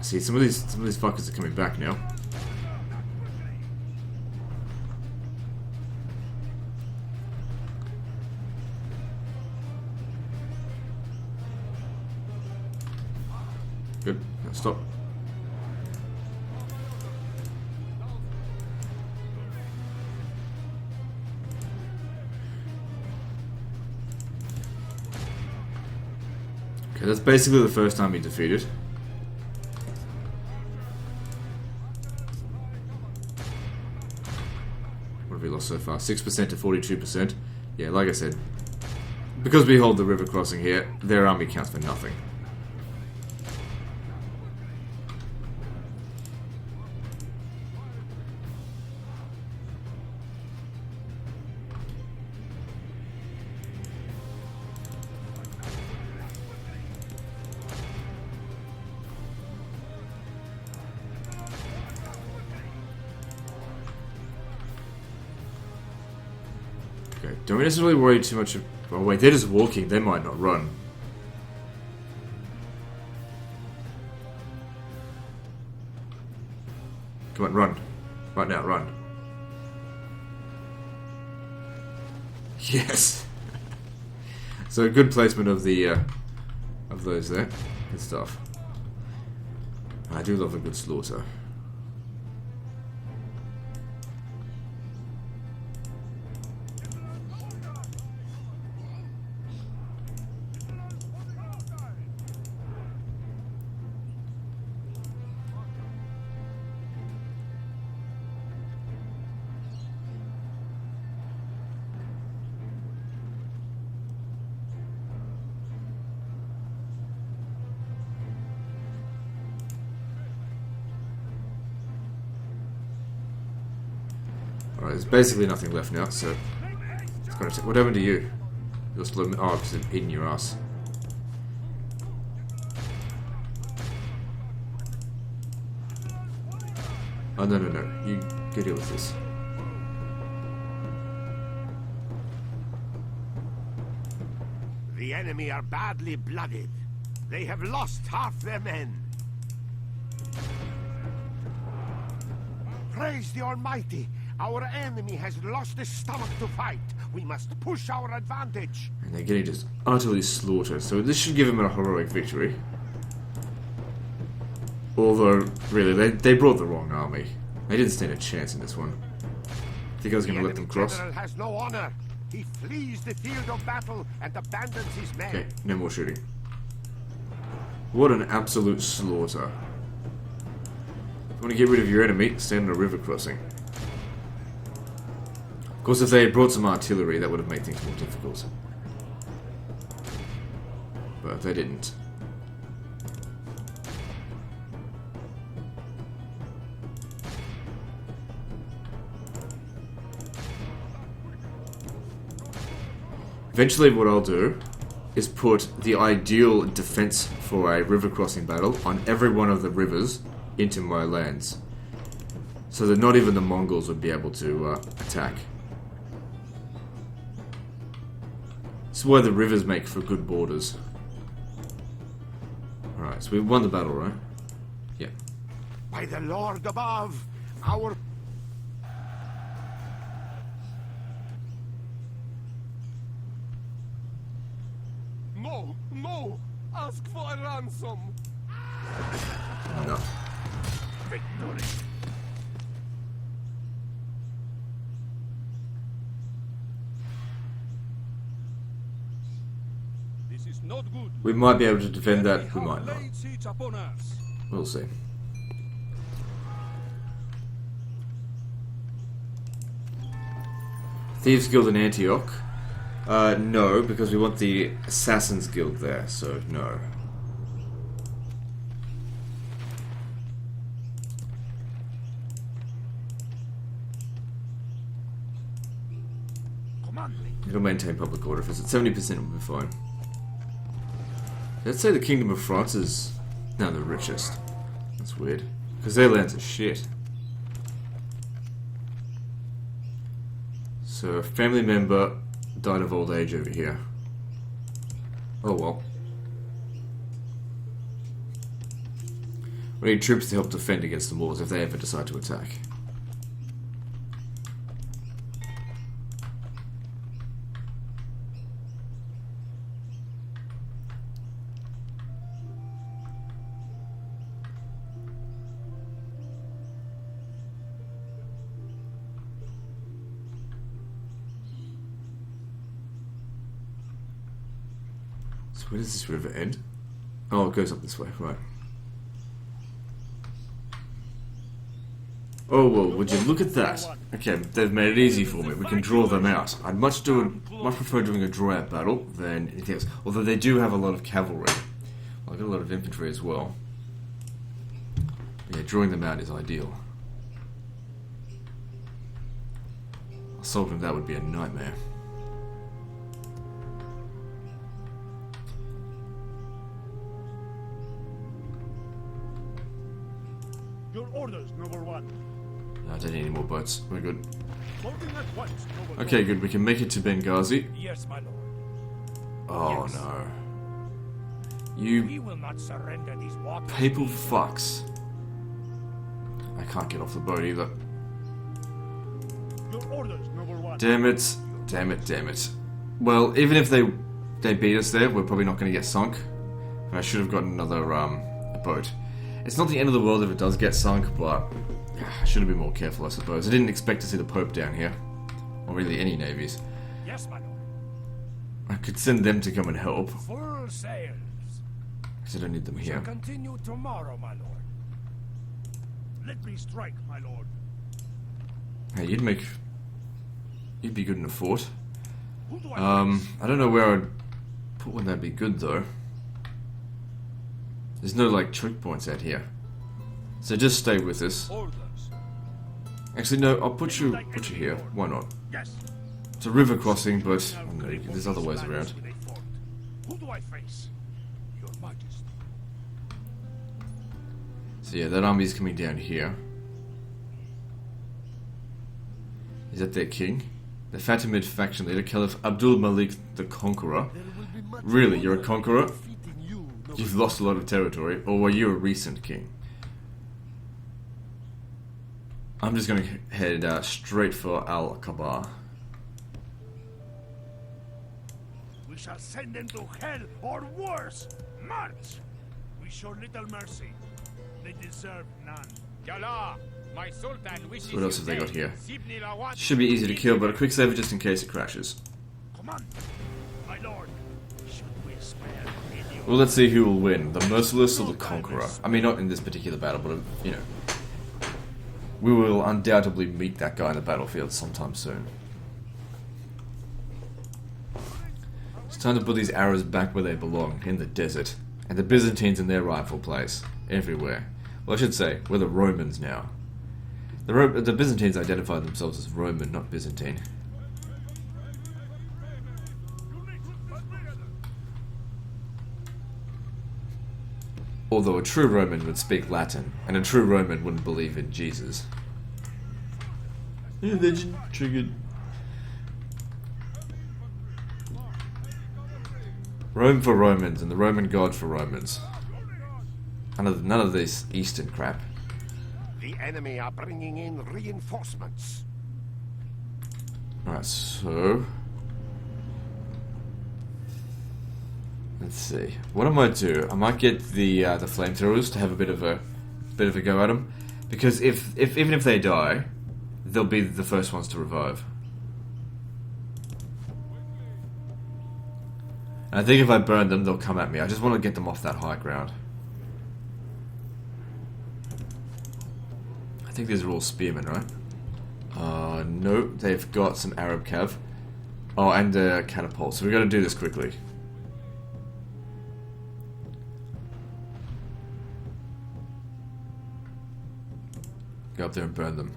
See, some of these fuckers are coming back now. Good. Now stop. Okay, that's basically the first time he defeated. What have we lost so far? 6% to 42%. Yeah, like I said, because we hold the river crossing here, their army counts for nothing. Okay, don't necessarily worry too much. Oh wait, they're just walking. They might not run. Come on, run. Right now, run. Yes. So good placement of the of those there. Good stuff. I do love a good slaughter. Alright, there's basically nothing left now, so... What happened to you? You're still... Oh, because it's eating your ass. Oh, no. You go deal with this.
The enemy are badly blooded. They have lost half their men. Praise the Almighty! Our enemy has lost his stomach to fight. We must push our advantage.
And they're getting just utterly slaughtered, so this should give them a heroic victory. Although, really, they brought the wrong army. They didn't stand a chance in this one. Think I was going to let them cross?
The enemy general has no honor. He flees the field of battle and abandons his men.
Okay, no more shooting. What an absolute slaughter. If you want to get rid of your enemy, stand on a river crossing. Of course, if they had brought some artillery, that would have made things more difficult. But they didn't. Eventually, what I'll do is put the ideal defense for a river crossing battle on every one of the rivers into my lands, so that not even the Mongols would be able to attack. This is why the rivers make for good borders. Alright, so we won the battle, right? Yeah.
By the Lord above, our...
No, no! Ask for a ransom!
No.
Victory.
This is not good.
We might be able to defend that, we might not.
Laid siege upon us.
We'll see. Thieves Guild in Antioch? No, because we want the Assassins Guild there, so no.
Command me.
It'll maintain public order. If it's at 70%, we'll be fine. Let's say the Kingdom of France is now the richest. That's weird. Because their lands are shit. So, a family member died of old age over here. Oh well. We need troops to help defend against the Moors if they ever decide to attack. So where does this river end? Oh, it goes up this way, right. Oh, well, would you look at that? Okay, they've made it easy for me. We can draw them out. I'd much prefer doing a draw-out battle than anything else. Although they do have a lot of cavalry. I've got a lot of infantry as well. Yeah, drawing them out is ideal. Assaulting that would be a nightmare.
Your orders, number one.
I don't need any more boats. We're good.
Moving at once, noble
Okay, good. We can make it to Benghazi.
Yes, my lord.
Oh
Yes.
no.
We
You
will not surrender these waters.
papal fucks. I can't get off the boat either.
Your orders, number one.
Damn it. Damn it, damn it. Well, even if they beat us there, we're probably not going to get sunk. And I should have gotten another a boat. It's not the end of the world if it does get sunk, but I should have been more careful, I suppose. I didn't expect to see the Pope down here. Or really any navies.
Yes, my lord.
I could send them to come and help,
Full sails.
because I don't need them
We shall
here.
continue tomorrow, my lord.
Let me strike, my lord.
Hey, you'd be good in a fort.
Who do I face?
I don't know where I'd put one that'd be good, though. There's no, like, choke points out here. So just stay with us.
Orders.
Actually, no, I'll put you here. Why not?
Yes.
It's a river crossing, but I don't know, there's other ways around.
With a fort. Who do I face? Your Majesty.
So yeah, that army's coming down here. Is that their king? The Fatimid faction leader, Caliph Abdul Malik the Conqueror. Really, you're a conqueror? You've lost a lot of territory, or were you a recent king? I'm just gonna head straight for Al-Kabar.
We shall send them to hell or worse. March! We show little mercy. They deserve none.
Yalla, my sultan wishes
What else
you
have they got
dead.
here?
Sibni Lawat-
Should be easy to kill, but a quick save just in case it crashes.
Command, my lord. Should we spare any
Well, let's see who will win, the Merciless or the Conqueror. I mean, not in this particular battle, but, you know. We will undoubtedly meet that guy in the battlefield sometime soon. It's time to put these arrows back where they belong, in the desert. And the Byzantines in their rightful place. Everywhere. Well, I should say, we're the Romans now. The Byzantines identify themselves as Roman, not Byzantine. Although a true Roman would speak Latin, and a true Roman wouldn't believe in Jesus. Yeah, they just triggered. Rome for Romans, and the Roman God for Romans. None of this Eastern crap.
The enemy are bringing in reinforcements.
Alright, so... let's see. What I might do, I might get the flamethrowers to have a bit of a go at them, because even if they die, they'll be the first ones to revive. And I think if I burn them, they'll come at me. I just want to get them off that high ground. I think these are all spearmen, right? No, they've got some Arab cav. Oh, and a catapult. So we got to do this quickly. Go up there and burn them.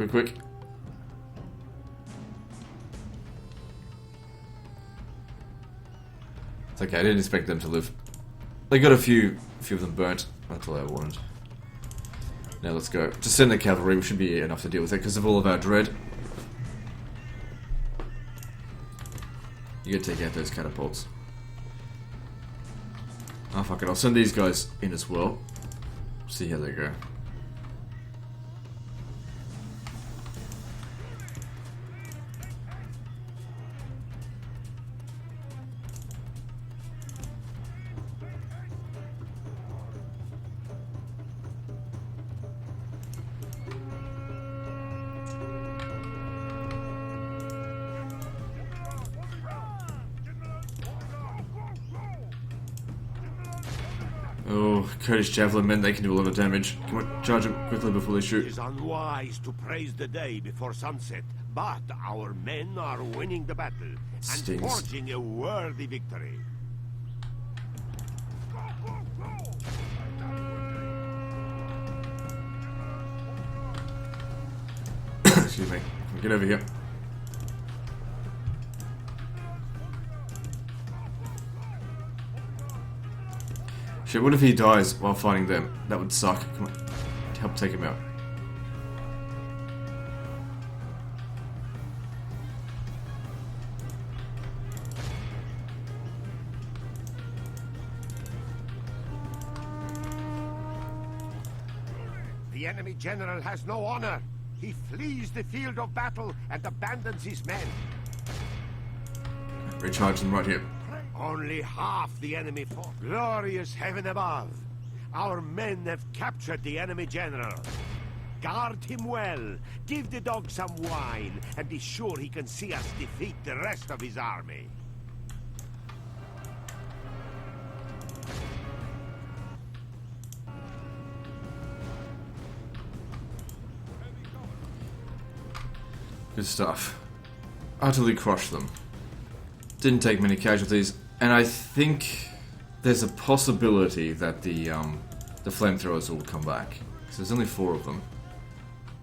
Quick. It's okay, I didn't expect them to live. They got a few of them burnt. That's all I wanted. Now let's go. Just send the cavalry, we should be enough to deal with it because of all of our dread. You gotta take out those catapults. Oh fuck it, I'll send these guys in as well. See how they go. Oh, Kurdish javelin men, they can do a lot of damage. Come on, charge them quickly before they
It
shoot.
is unwise to praise the day before sunset, but our men are winning the battle and
Stings.
forging a worthy victory.
Excuse me. Get over here. Shit, what if he dies while fighting them? That would suck. Come on. Help take him out.
The enemy general has no honor. He flees the field of battle and abandons his men.
Recharge them right here.
Only half the enemy fought. Glorious heaven above. Our men have captured the enemy general. Guard him well. Give the dog some wine, and be sure he can see us defeat the rest of his army.
Good stuff. Utterly crushed them. Didn't take many casualties, and I think there's a possibility that the flamethrowers will come back. Because there's only 4 of them.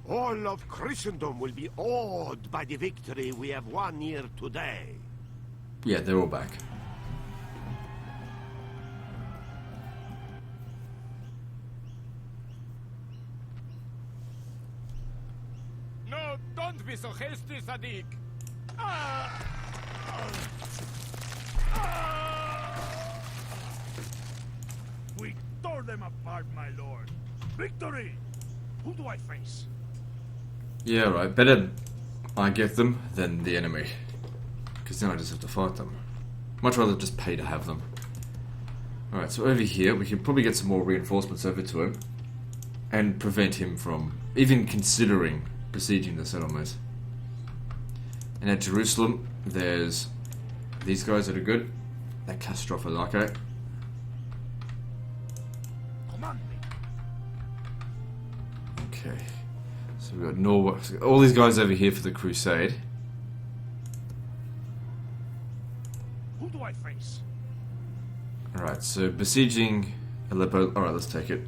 All of Christendom will be awed by the victory we have won here today.
Yeah, they're all back.
No, don't be so hasty, Sadiq.
We tore them apart, my lord. Victory! Who do I face?
Yeah, right. Better I get them than the enemy. Because then I just have to fight them. Much rather just pay to have them. Alright, so over here, we can probably get some more reinforcements over to him. And prevent him from even considering besieging the settlement. And at Jerusalem, there's these guys that are good. That Castrofalake.
Command me.
Okay. So we've got Norway. All these guys over here for the crusade.
Who do I face?
Alright, so besieging Aleppo. Alright, let's take it.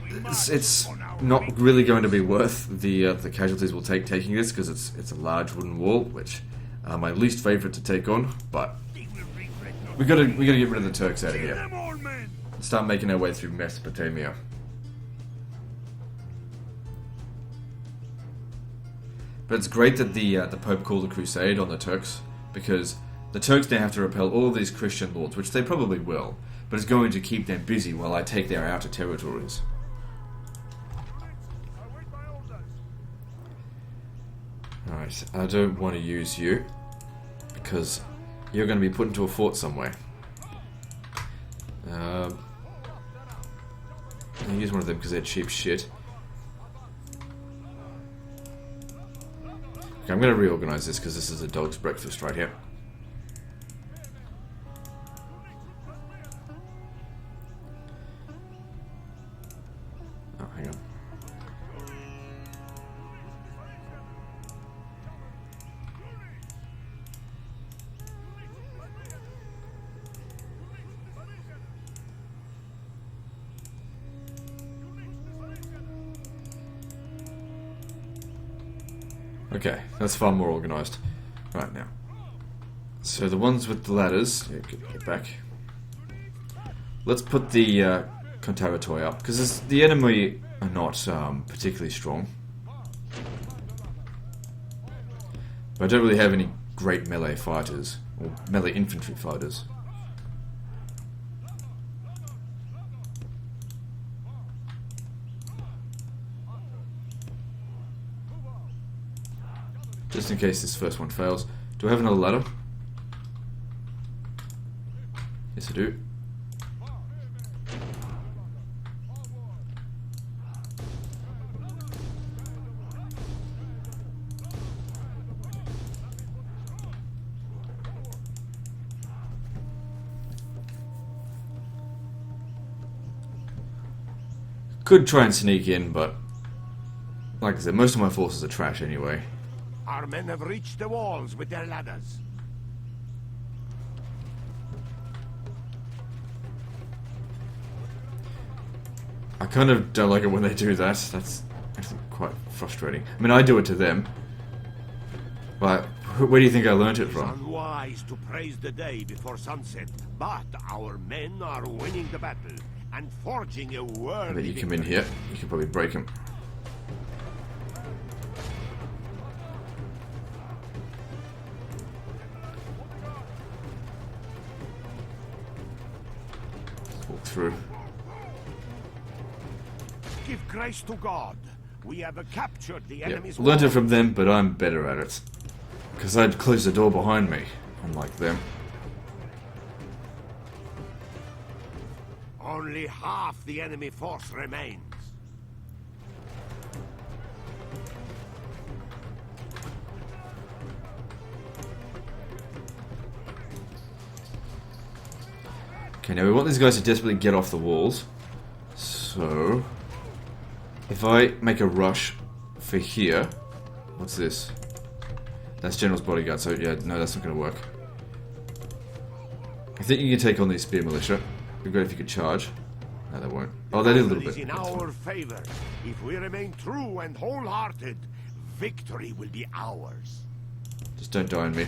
It's not really going to be worth the casualties we'll take taking this, because it's a large wooden wall, which are my least favourite to take on, but we gotta get rid of the Turks out of here.
Them all, men!
Start making our way through Mesopotamia. But it's great that the Pope called a crusade on the Turks, because the Turks now have to repel all of these Christian lords, which they probably will, but it's going to keep them busy while I take their outer territories. Alright, I don't want to use you, because you're going to be put into a fort somewhere. I'll use one of them because they're cheap shit. Okay, I'm going to reorganize this because this is a dog's breakfast right here. Oh, hang on. Okay, that's far more organised. Right now. So the ones with the ladders, yeah, get back. Let's put the Kontaratoi up, because the enemy are not particularly strong. But I don't really have any great melee fighters, or melee infantry fighters. Just in case this first one fails. Do I have another ladder? Yes, I do. Could try and sneak in, but like I said, most of my forces are trash anyway.
Our men have reached the walls with their ladders.
I kind of don't like it when they do that. That's actually quite frustrating. I mean, I do it to them. But where do you think I learnt it
It's
from?
unwise to praise the day before sunset, but our men are winning the battle and forging a
I
worthy
bet you come in
victory.
here. You can probably break them. Walk through.
Give grace to God. We have captured the
Yep.
enemy's
Learned it
wall.
from them, but I'm better at it. Because I'd close the door behind me, unlike them.
Only half the enemy force remains.
Okay, now we want these guys to desperately get off the walls. So, if I make a rush for here, what's this? That's General's bodyguard, so yeah, no, that's not going to work. I think you can take on these spear militia. It'd be great if you could charge. No, they won't. Oh, they did a little
Battle is
bit.
in
That's
our
fine.
favor. If we remain true and wholehearted, victory will be ours.
Just don't die on me.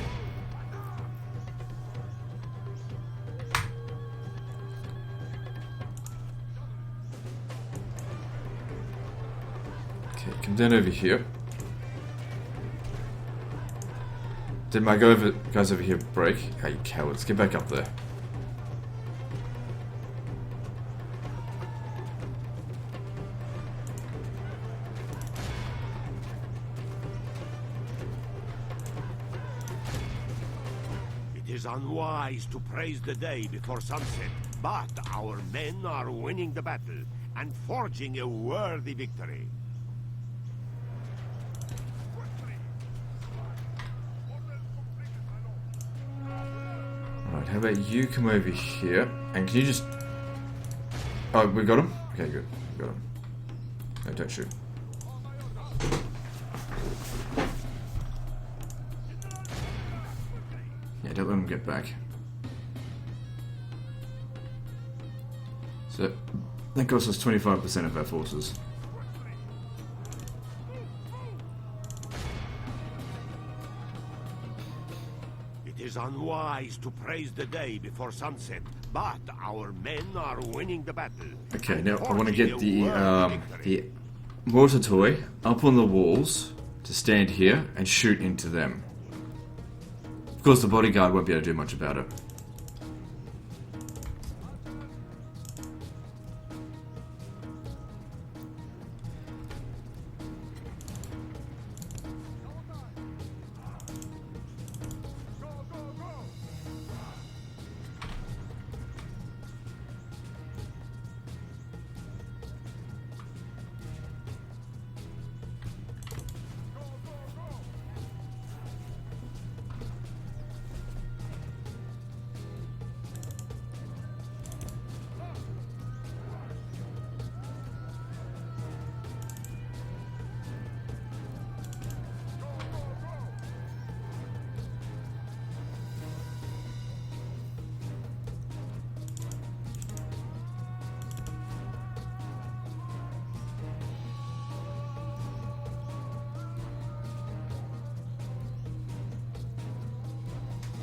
Okay, come down over here. Did my guys over here break? Hey, you cowards, get back up there.
It is unwise to praise the day before sunset, but our men are winning the battle and forging a worthy victory.
Alright, how about you come over here, and can you just... Oh, we got him? Okay, good. We got him. No, don't shoot. Yeah, don't let him get back. So that costs us 25% of our forces.
It is unwise to praise the day before sunset, but our men are winning the battle.
Okay,
and
now I want to
forging
get
a world victory.
the mortar toy up on the walls to stand here and shoot into them. Of course, the bodyguard won't be able to do much about it.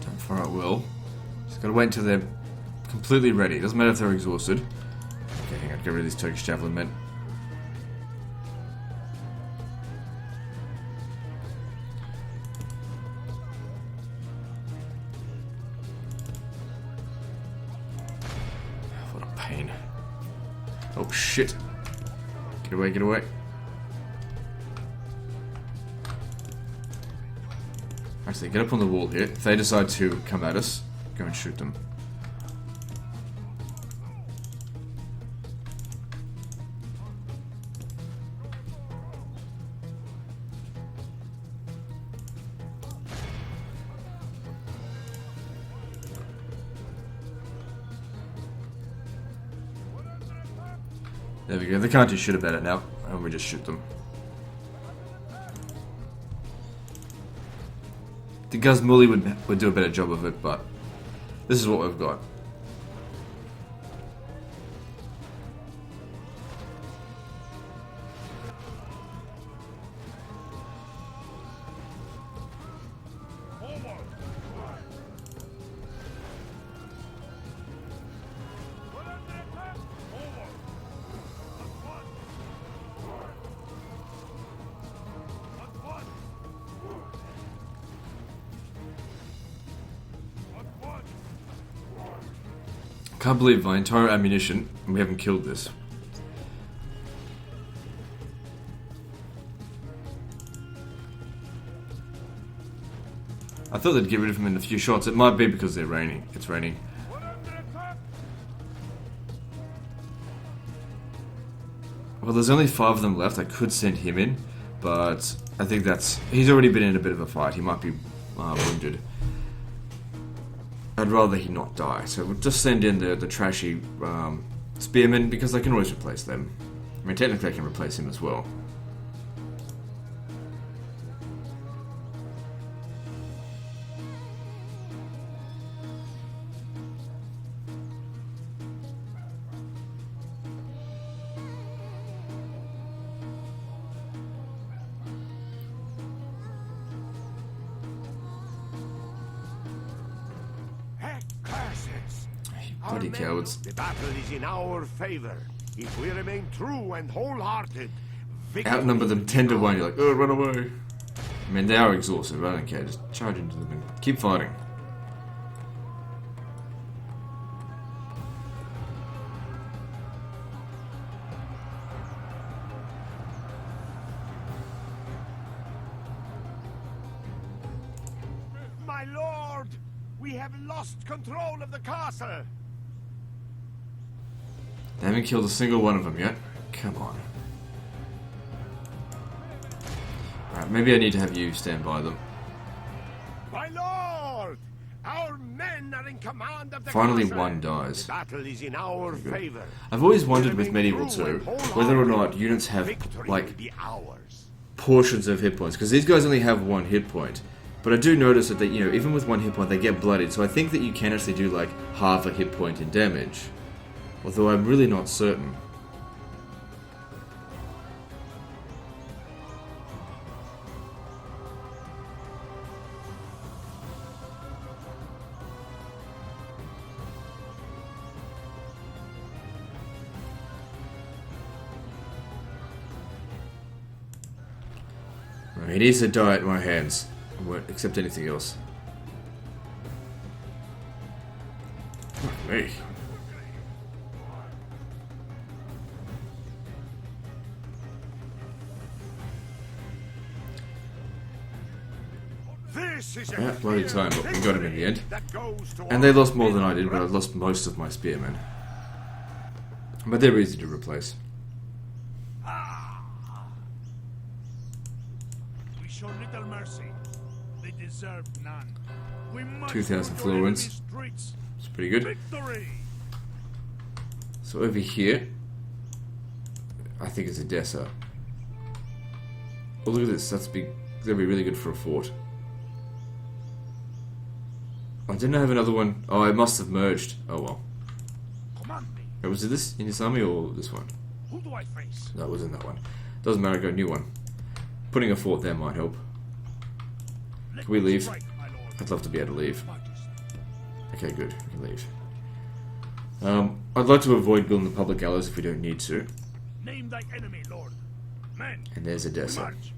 Don't fire at will. Just gotta wait until they're completely ready. Doesn't matter if they're exhausted. Okay, hang on, get rid of these Turkish javelin men. What a pain. Oh shit. Get away, get away. Actually, get up on the wall here. If they decide to come at us, go and shoot them. There we go. They can't do shit about it now, and we just shoot them. The Gazmuli would do a better job of it, but this is what we've got. Can't believe my entire ammunition, and we haven't killed this. I thought they'd get rid of him in a few shots. It might be because they're raining. It's raining. Well, there's only 5 of them left. I could send him in, but I think he's already been in a bit of a fight. He might be wounded. I'd rather he not die, so we'll just send in the trashy spearmen, because I can always replace them. I mean, technically I can replace him as well. Bloody cowards.
The battle is in our favor. If we remain true and wholehearted,
Outnumber them 10 to 1, you're like, oh, run away. I mean, they are exhausted, but I don't care. Just charge into them and keep fighting.
My lord, we have lost control of the castle.
They haven't killed a single one of them yet. Come on. Alright, maybe I need to have you stand by them.
My lord, our men are in command of the
Finally
castle.
one dies.
The battle is in our favor.
I've always wondered with Medieval 2 whether or not units have,
Victory
like,
will be ours.
portions of hit points, because these guys only have 1 hit point. But I do notice that they, even with 1 hit point, they get bloodied, so I think that you can actually do, like, half a hit point in damage. Although I'm really not certain. He needs to die at my hands. I won't accept anything else. Fuck me.
This is
Yeah, bloody time, but we got him in the end.
that goes to
And they lost more than I did, but I lost most of my spearmen. But they're easy to replace.
We show little mercy. They deserve none. We must
2,000
go to
florins.
enemy streets.
It's pretty good.
Victory!
So over here, I think it's Edessa. Oh, look at this. That'd be really good for a fort. I didn't have another one. Oh, I must have merged. Oh well.
Command me.
Oh, was it this in this army or this one?
Who do I face?
No, it wasn't that one. Doesn't matter, I got a new one. Putting a fort there might help.
Let
Can we
me
leave?
strike, my lord.
I'd love to be able to leave.
Majesty.
Okay, good. We can leave. I'd like to avoid building the public gallows if we don't need to.
Name thy enemy, lord. Men,
And there's Edessa.
march.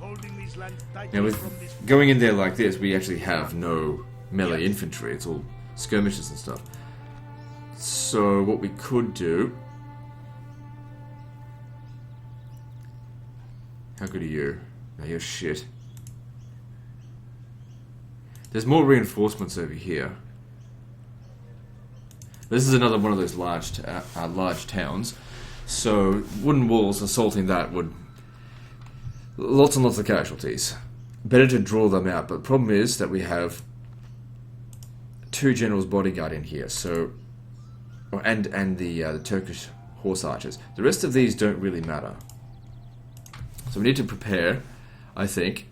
Holding these lands tightly
Now, with
from this
going in there like this, we actually have no melee infantry. It's all skirmishes and stuff. So, what we could do... How good are you? No, you're shit. There's more reinforcements over here. This is another one of those large towns. So, wooden walls, assaulting that would... Lots and lots of casualties. Better to draw them out, but the problem is that we have 2 generals bodyguard in here, so... And the Turkish horse archers. The rest of these don't really matter. So we need to prepare, I think,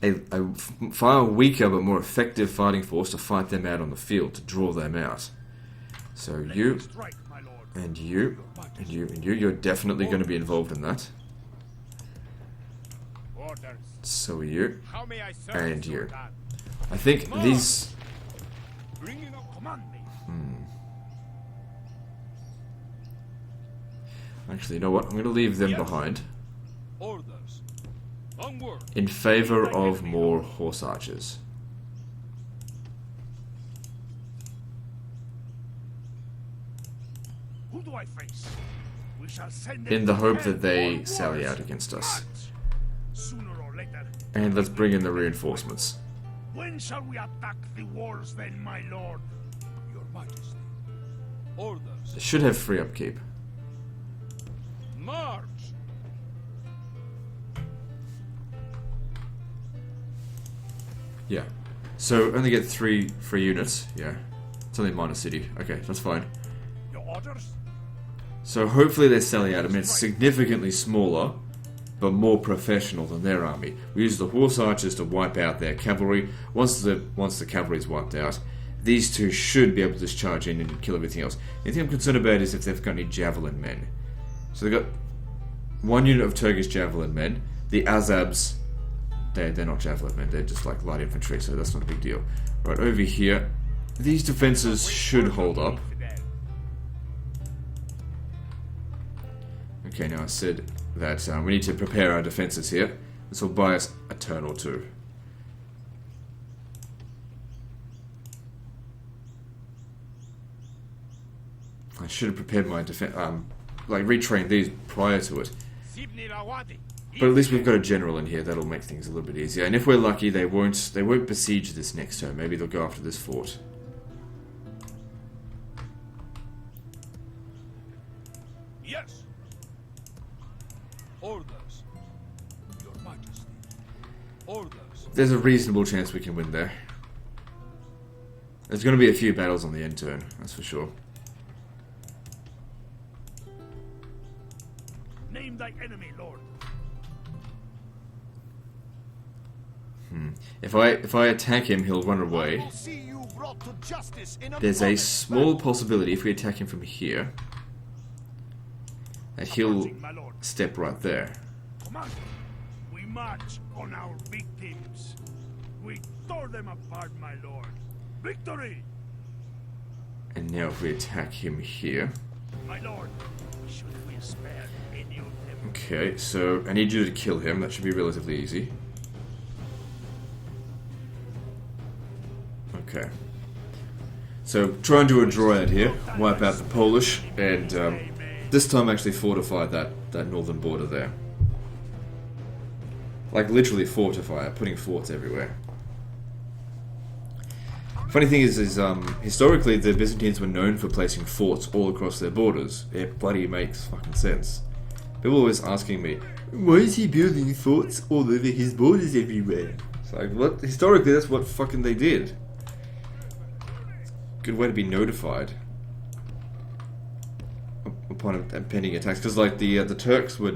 a far weaker but more effective fighting force to fight them out on the field, to draw them out. So you,
strike, my lord.
and you, and you, and you, you're definitely going to be involved in that.
orders.
So are you,
How may I serve
and you.
Sultan?
I think these...
Bring it up.
Command me.
Actually, you know what? I'm going to leave them
Yes.
behind
Orders. Onward.
in favor of more horse archers.
Who do I face? We shall send
In
them
the
to
hope
hell
that they
or
sally
worse.
out against us.
March. Sooner or later.
And let's bring in the reinforcements.
When shall we attack the walls then, my lord?
Your Majesty. Orders.
They should have free upkeep.
March.
Yeah. So only get 3 free units. Yeah. It's only minor city. Okay, that's fine.
Your orders?
So hopefully they sally out. I mean, it's significantly smaller, but more professional than their army. We use the horse archers to wipe out their cavalry. Once the cavalry's wiped out, these 2 should be able to just charge in and kill everything else. The thing I'm concerned about is if they've got any javelin men. So they've got 1 unit of Turkish javelin men. The Azabs, they're not javelin men. They're just like light infantry, so that's not a big deal. Right, over here, these defenses should hold up. Okay, now I said that we need to prepare our defenses here. This will buy us a turn or 2. I should have prepared my defense, like retrained these prior to it.
Sibni Rawadi.
But at least we've got a general in here that'll make things a little bit easier. And if we're lucky, they won't besiege this next turn. Maybe they'll go after this fort.
Yes. Orders. Your Majesty. Orders.
There's a reasonable chance we can win there. There's going to be a few battles on the end turn, that's for sure.
Name thy enemy, lord.
If I attack him, he'll run away.
See you
brought to justice in a
There's a
moment.
small possibility if we attack him from here that he'll
Marching, my lord.
step right there.
Command. We march on our victims. We tore them apart, my lord. Victory!
And now if we attack him here.
My lord, should we spare any of them?
Okay, so I need you to kill him. That should be relatively easy. Okay. So try and do a dryad here. Wipe out the Polish, and this time actually fortify that northern border there. Like literally fortify it, putting forts everywhere. Funny thing is historically the Byzantines were known for placing forts all across their borders. It bloody makes fucking sense. People are always asking me, why is he building forts all over his borders everywhere? It's like, what? Historically, that's what fucking they did. Good way to be notified upon impending attacks, because like the Turks would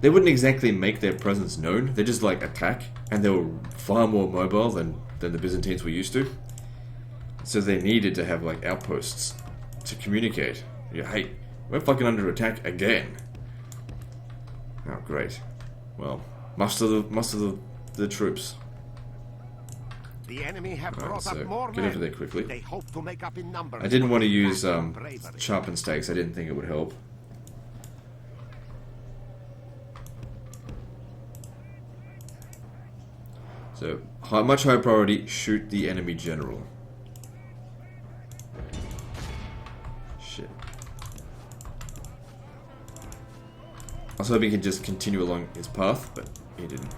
they wouldn't exactly make their presence known. They just like attack, and they were far more mobile than the Byzantines were used to. So they needed to have like outposts to communicate. Yeah, hey, we're fucking under attack again. Oh, great. Well, muster the troops.
The enemy have
Right,
brought
so
up more
get
men.
over there quickly.
They hope to make up in numbers.
I didn't want to
for
use
their bravery.
sharpened stakes. I didn't think it would help. So, much higher priority, shoot the enemy general. Shit. I was hoping he could just continue along his path, but he didn't.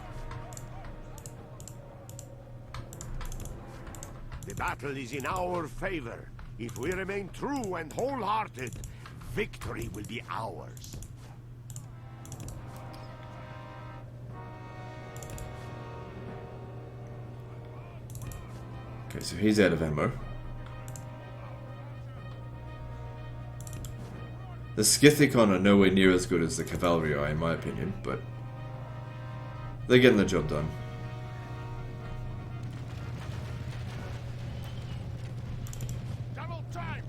The battle is in our favor. If we remain true and wholehearted, victory will be ours.
Okay, so he's out of ammo. The Scythicon are nowhere near as good as the cavalry are, in my opinion, but they're getting the job done.
Double time!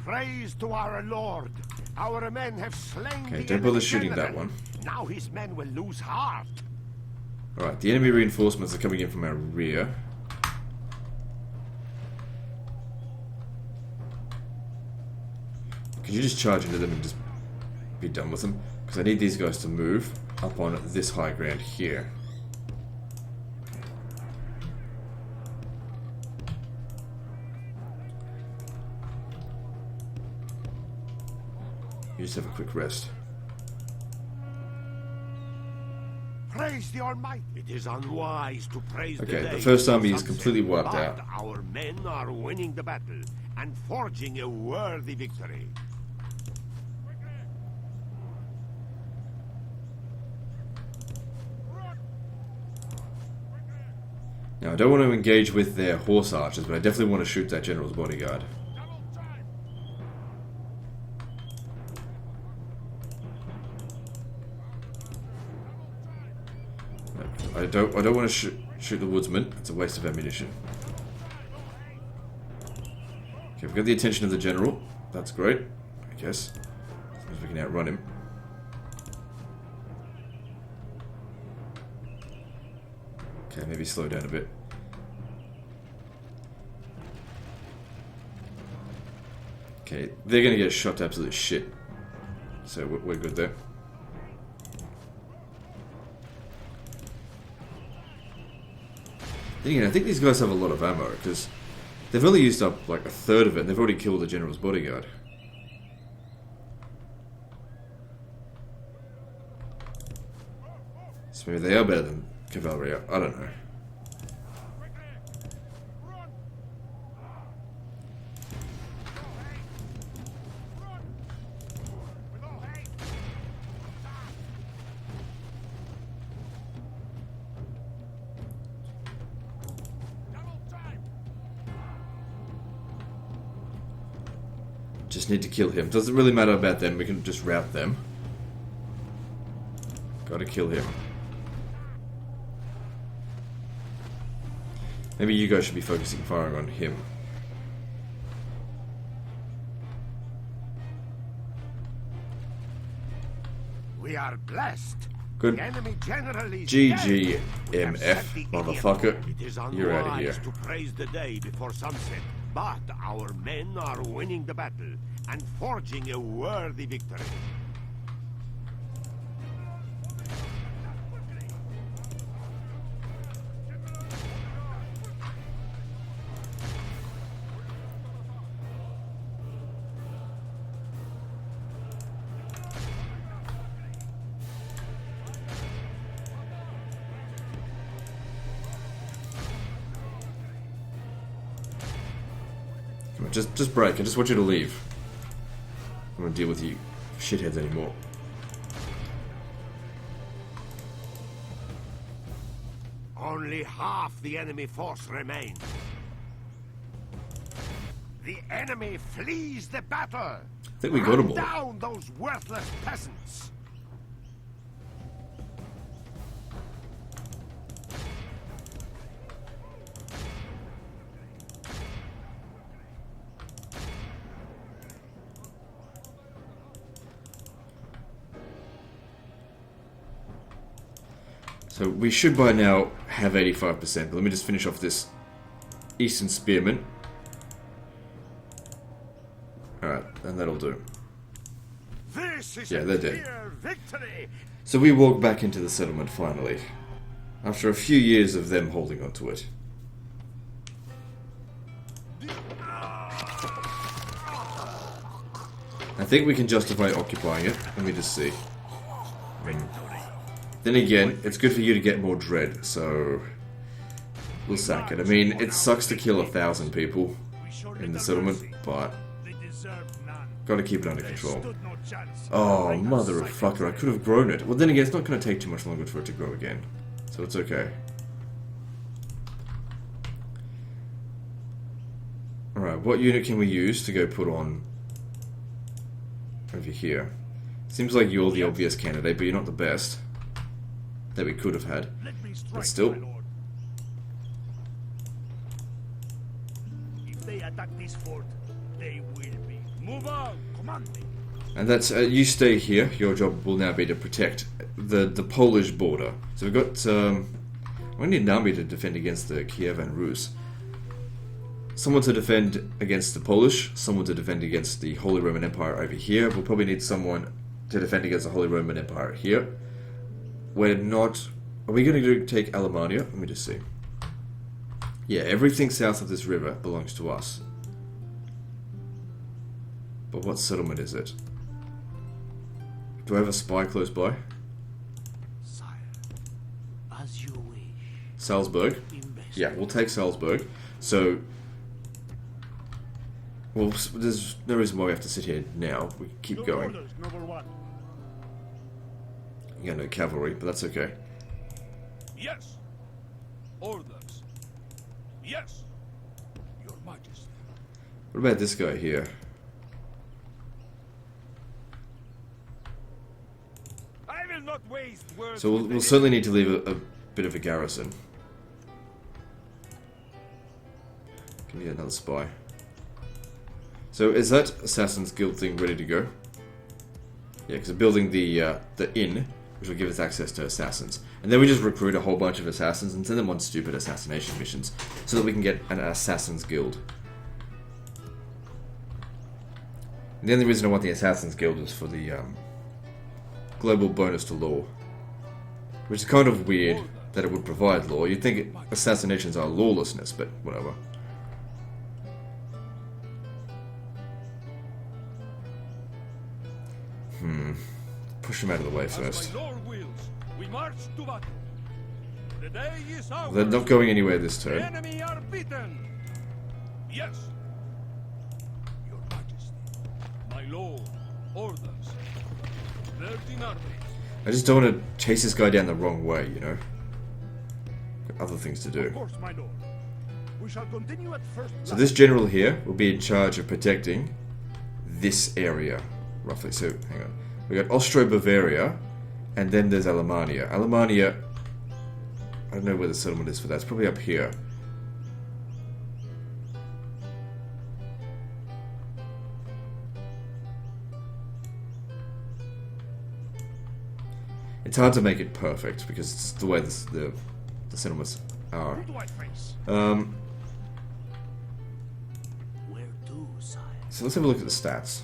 Praise to our Lord. Our men have slain
Okay,
the
don't bother
enemy
shooting that
general.
one.
Now his men will lose heart.
Alright, the enemy reinforcements are coming in from our rear. Could you just charge into them and just be done with them? Because I need these guys to move up on this high ground here. You just have a quick rest.
Praise the Almighty. It is unwise to praise
Okay,
the
the
day
first army is
sunset,
completely wiped
but
out.
Our men are winning the battle and forging a worthy victory.
Now, I don't want to engage with their horse archers, but I definitely want to shoot that general's bodyguard.
Double time!
I don't want to shoot the woodsman. It's a waste of ammunition. Okay, we've got the attention of the general. That's great, I guess. As long as we can outrun him. Okay, maybe slow down a bit. Okay, they're gonna get shot to absolute shit. So we're good there. Then again, I think these guys have a lot of ammo, because they've only used up like a third of it, and they've already killed the general's bodyguard. So maybe they are better than cavalry, I don't know. Just need to kill him. Doesn't really matter about them, we can just rout them. Gotta kill him. Maybe you guys should be focusing firing on him.
We are blessed.
Good.
The enemy general is
GG,
dead. We have
MF,
set the
motherfucker.
idiot. It is
You're outta here.
unwise to praise the day before sunset, but our men are winning the battle and forging a worthy victory.
Come on, just break. I just want you to leave. I don't want to deal with you shitheads anymore.
Only half the enemy force remains. The enemy flees the battle.
I think we got them all.
Down those worthless peasants.
So we should by now have 85%, but let me just finish off this Eastern Spearman. Alright, and that'll do.
This is
Yeah,
a
they're dead.
clear victory.
So we walk back into the settlement finally, after a few years of them holding on to it. I think we can justify occupying it. Let me just see. Then again, it's good for you to get more dread, so we'll sack it. I mean, it sucks to kill 1,000 people in the settlement, but
They deserve none.
gotta keep it under
They
control.
stood no chance.
Oh,
Like a
mother of
psycho.
fucker, I could have grown it. Well, then again, it's not gonna take too much longer for it to grow again, so it's okay. Alright, what unit can we use to go put on over here? Seems like you're the obvious candidate, but you're not the best that we could have had.
Let me strike,
But still.
my lord. If they attack this fort, they will be. Move on, command me.
And that's you stay here. Your job will now be to protect the Polish border. So we've got we need an army to defend against the Kiev and Rus. Someone to defend against the Polish. Someone to defend against the Holy Roman Empire over here. We'll probably need someone to defend against the Holy Roman Empire here. We're not. Are we going to take Alemannia? Let me just see. Yeah, everything south of this river belongs to us. But what settlement is it? Do I have a spy close by?
Sire, as you wish.
Salzburg? Yeah, we'll take Salzburg. So, well, there's no reason why we have to sit here now. We can keep
Your
going.
orders, number one.
You got no cavalry, but that's okay.
Yes. Orders. Yes.
Your Majesty.
What about this guy here?
I will not waste words.
So we'll certainly need to leave a bit of a garrison. Can we get another spy? So is that Assassin's Guild thing ready to go? Yeah, because we're building the inn, which will give us access to assassins. And then we just recruit a whole bunch of assassins and send them on stupid assassination missions, so that we can get an Assassin's Guild. And the only reason I want the Assassin's Guild is for the global bonus to law. Which is kind of weird that it would provide law. You'd think assassinations are lawlessness, but whatever. Push him out of the way
As
first.
my lord wills, we march to battle. The day is ours.
They're not going anywhere this
The
turn.
enemy are beaten. Yes.
Your Majesty.
My lord. Orders. 13 armies.
I just don't want to chase this guy down the wrong way, you know? Got other things to do.
Of course, my lord. We shall continue at first.
So this general here will be in charge of protecting this area, roughly. So, hang on. We got Austro-Bavaria, and then there's Alemannia. Alemannia, I don't know where the settlement is for that. It's probably up here. It's hard to make it perfect because it's the way the settlements are.
Who do I face? Where to, sire?
So let's have a look at the stats.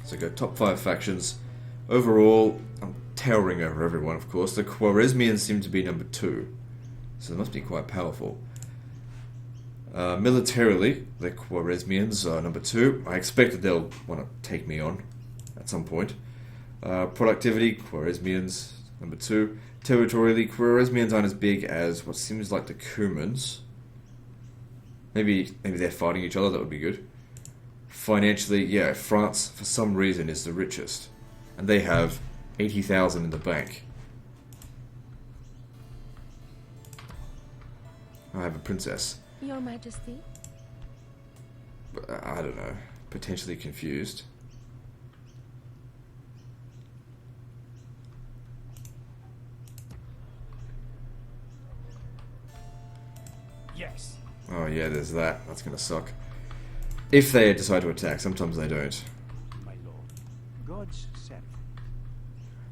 So go top 5 factions. Overall, I'm towering over everyone, of course. The Khwarezmians seem to be number 2, so they must be quite powerful. Militarily, the Khwarezmians are number 2. I expect that they'll want to take me on at some point. Productivity, Khwarezmians, number 2. Territorially, Khwarezmians aren't as big as what seems like the Cumans. Maybe they're fighting each other, that would be good. Financially, yeah, France, for some reason, is the richest. And they have 80,000 in the bank. I have a princess.
Your Majesty?
I don't know. Potentially confused.
Yes.
Oh yeah, there's that. That's gonna suck. If they decide to attack, sometimes they don't.
My lord, God's servant.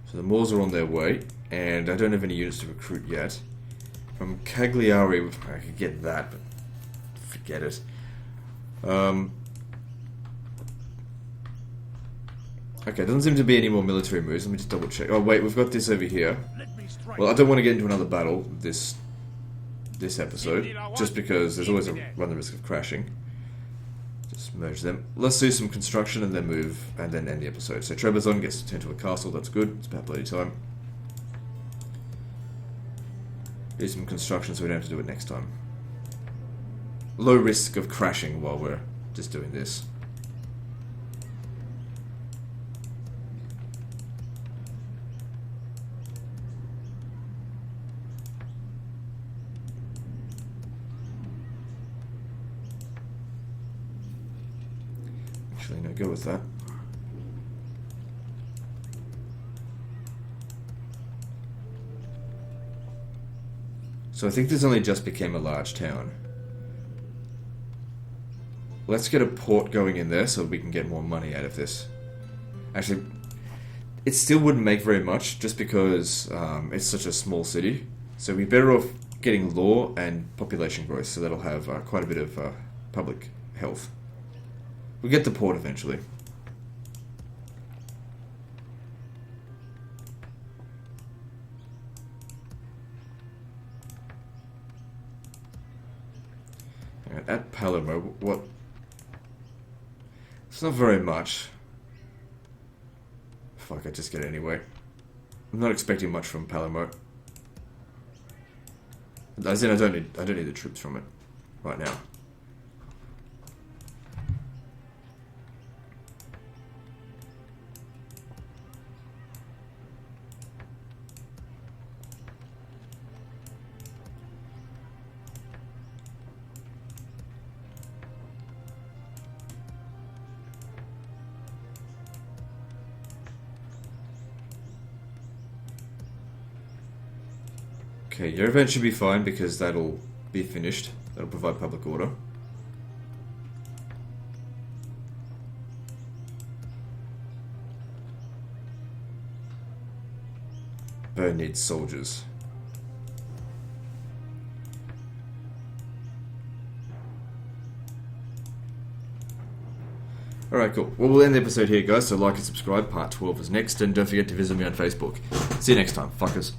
So the Moors are on their way, and I don't have any units to recruit yet. From Cagliari, I could get that, but forget it. Okay, doesn't seem to be any more military moves. Let me just double check. Oh wait, we've got this over here.
Let me strike.
Well, I don't want to get into another battle this episode, just because there's always run the risk of crashing. Just merge them. Let's do some construction and then move, and then end the episode. So Trebizond gets turned to a castle, that's good. It's about bloody time. Do some construction so we don't have to do it next time. Low risk of crashing while we're just doing this. Actually, no, go with that. So I think this only just became a large town. Let's get a port going in there so we can get more money out of this. Actually, it still wouldn't make very much just because it's such a small city. So we're better off getting law and population growth, so that'll have quite a bit of public health. We'll get the port eventually. And at Palermo, what? It's not very much. Fuck, I just get it anyway. I'm not expecting much from Palermo. As in, I don't need the troops from it right now. Okay, your event should be fine because that'll be finished. That'll provide public order. Bern needs soldiers. Alright, cool. Well, we'll end the episode here, guys, so like and subscribe. Part 12 is next, and don't forget to visit me on Facebook. See you next time, fuckers.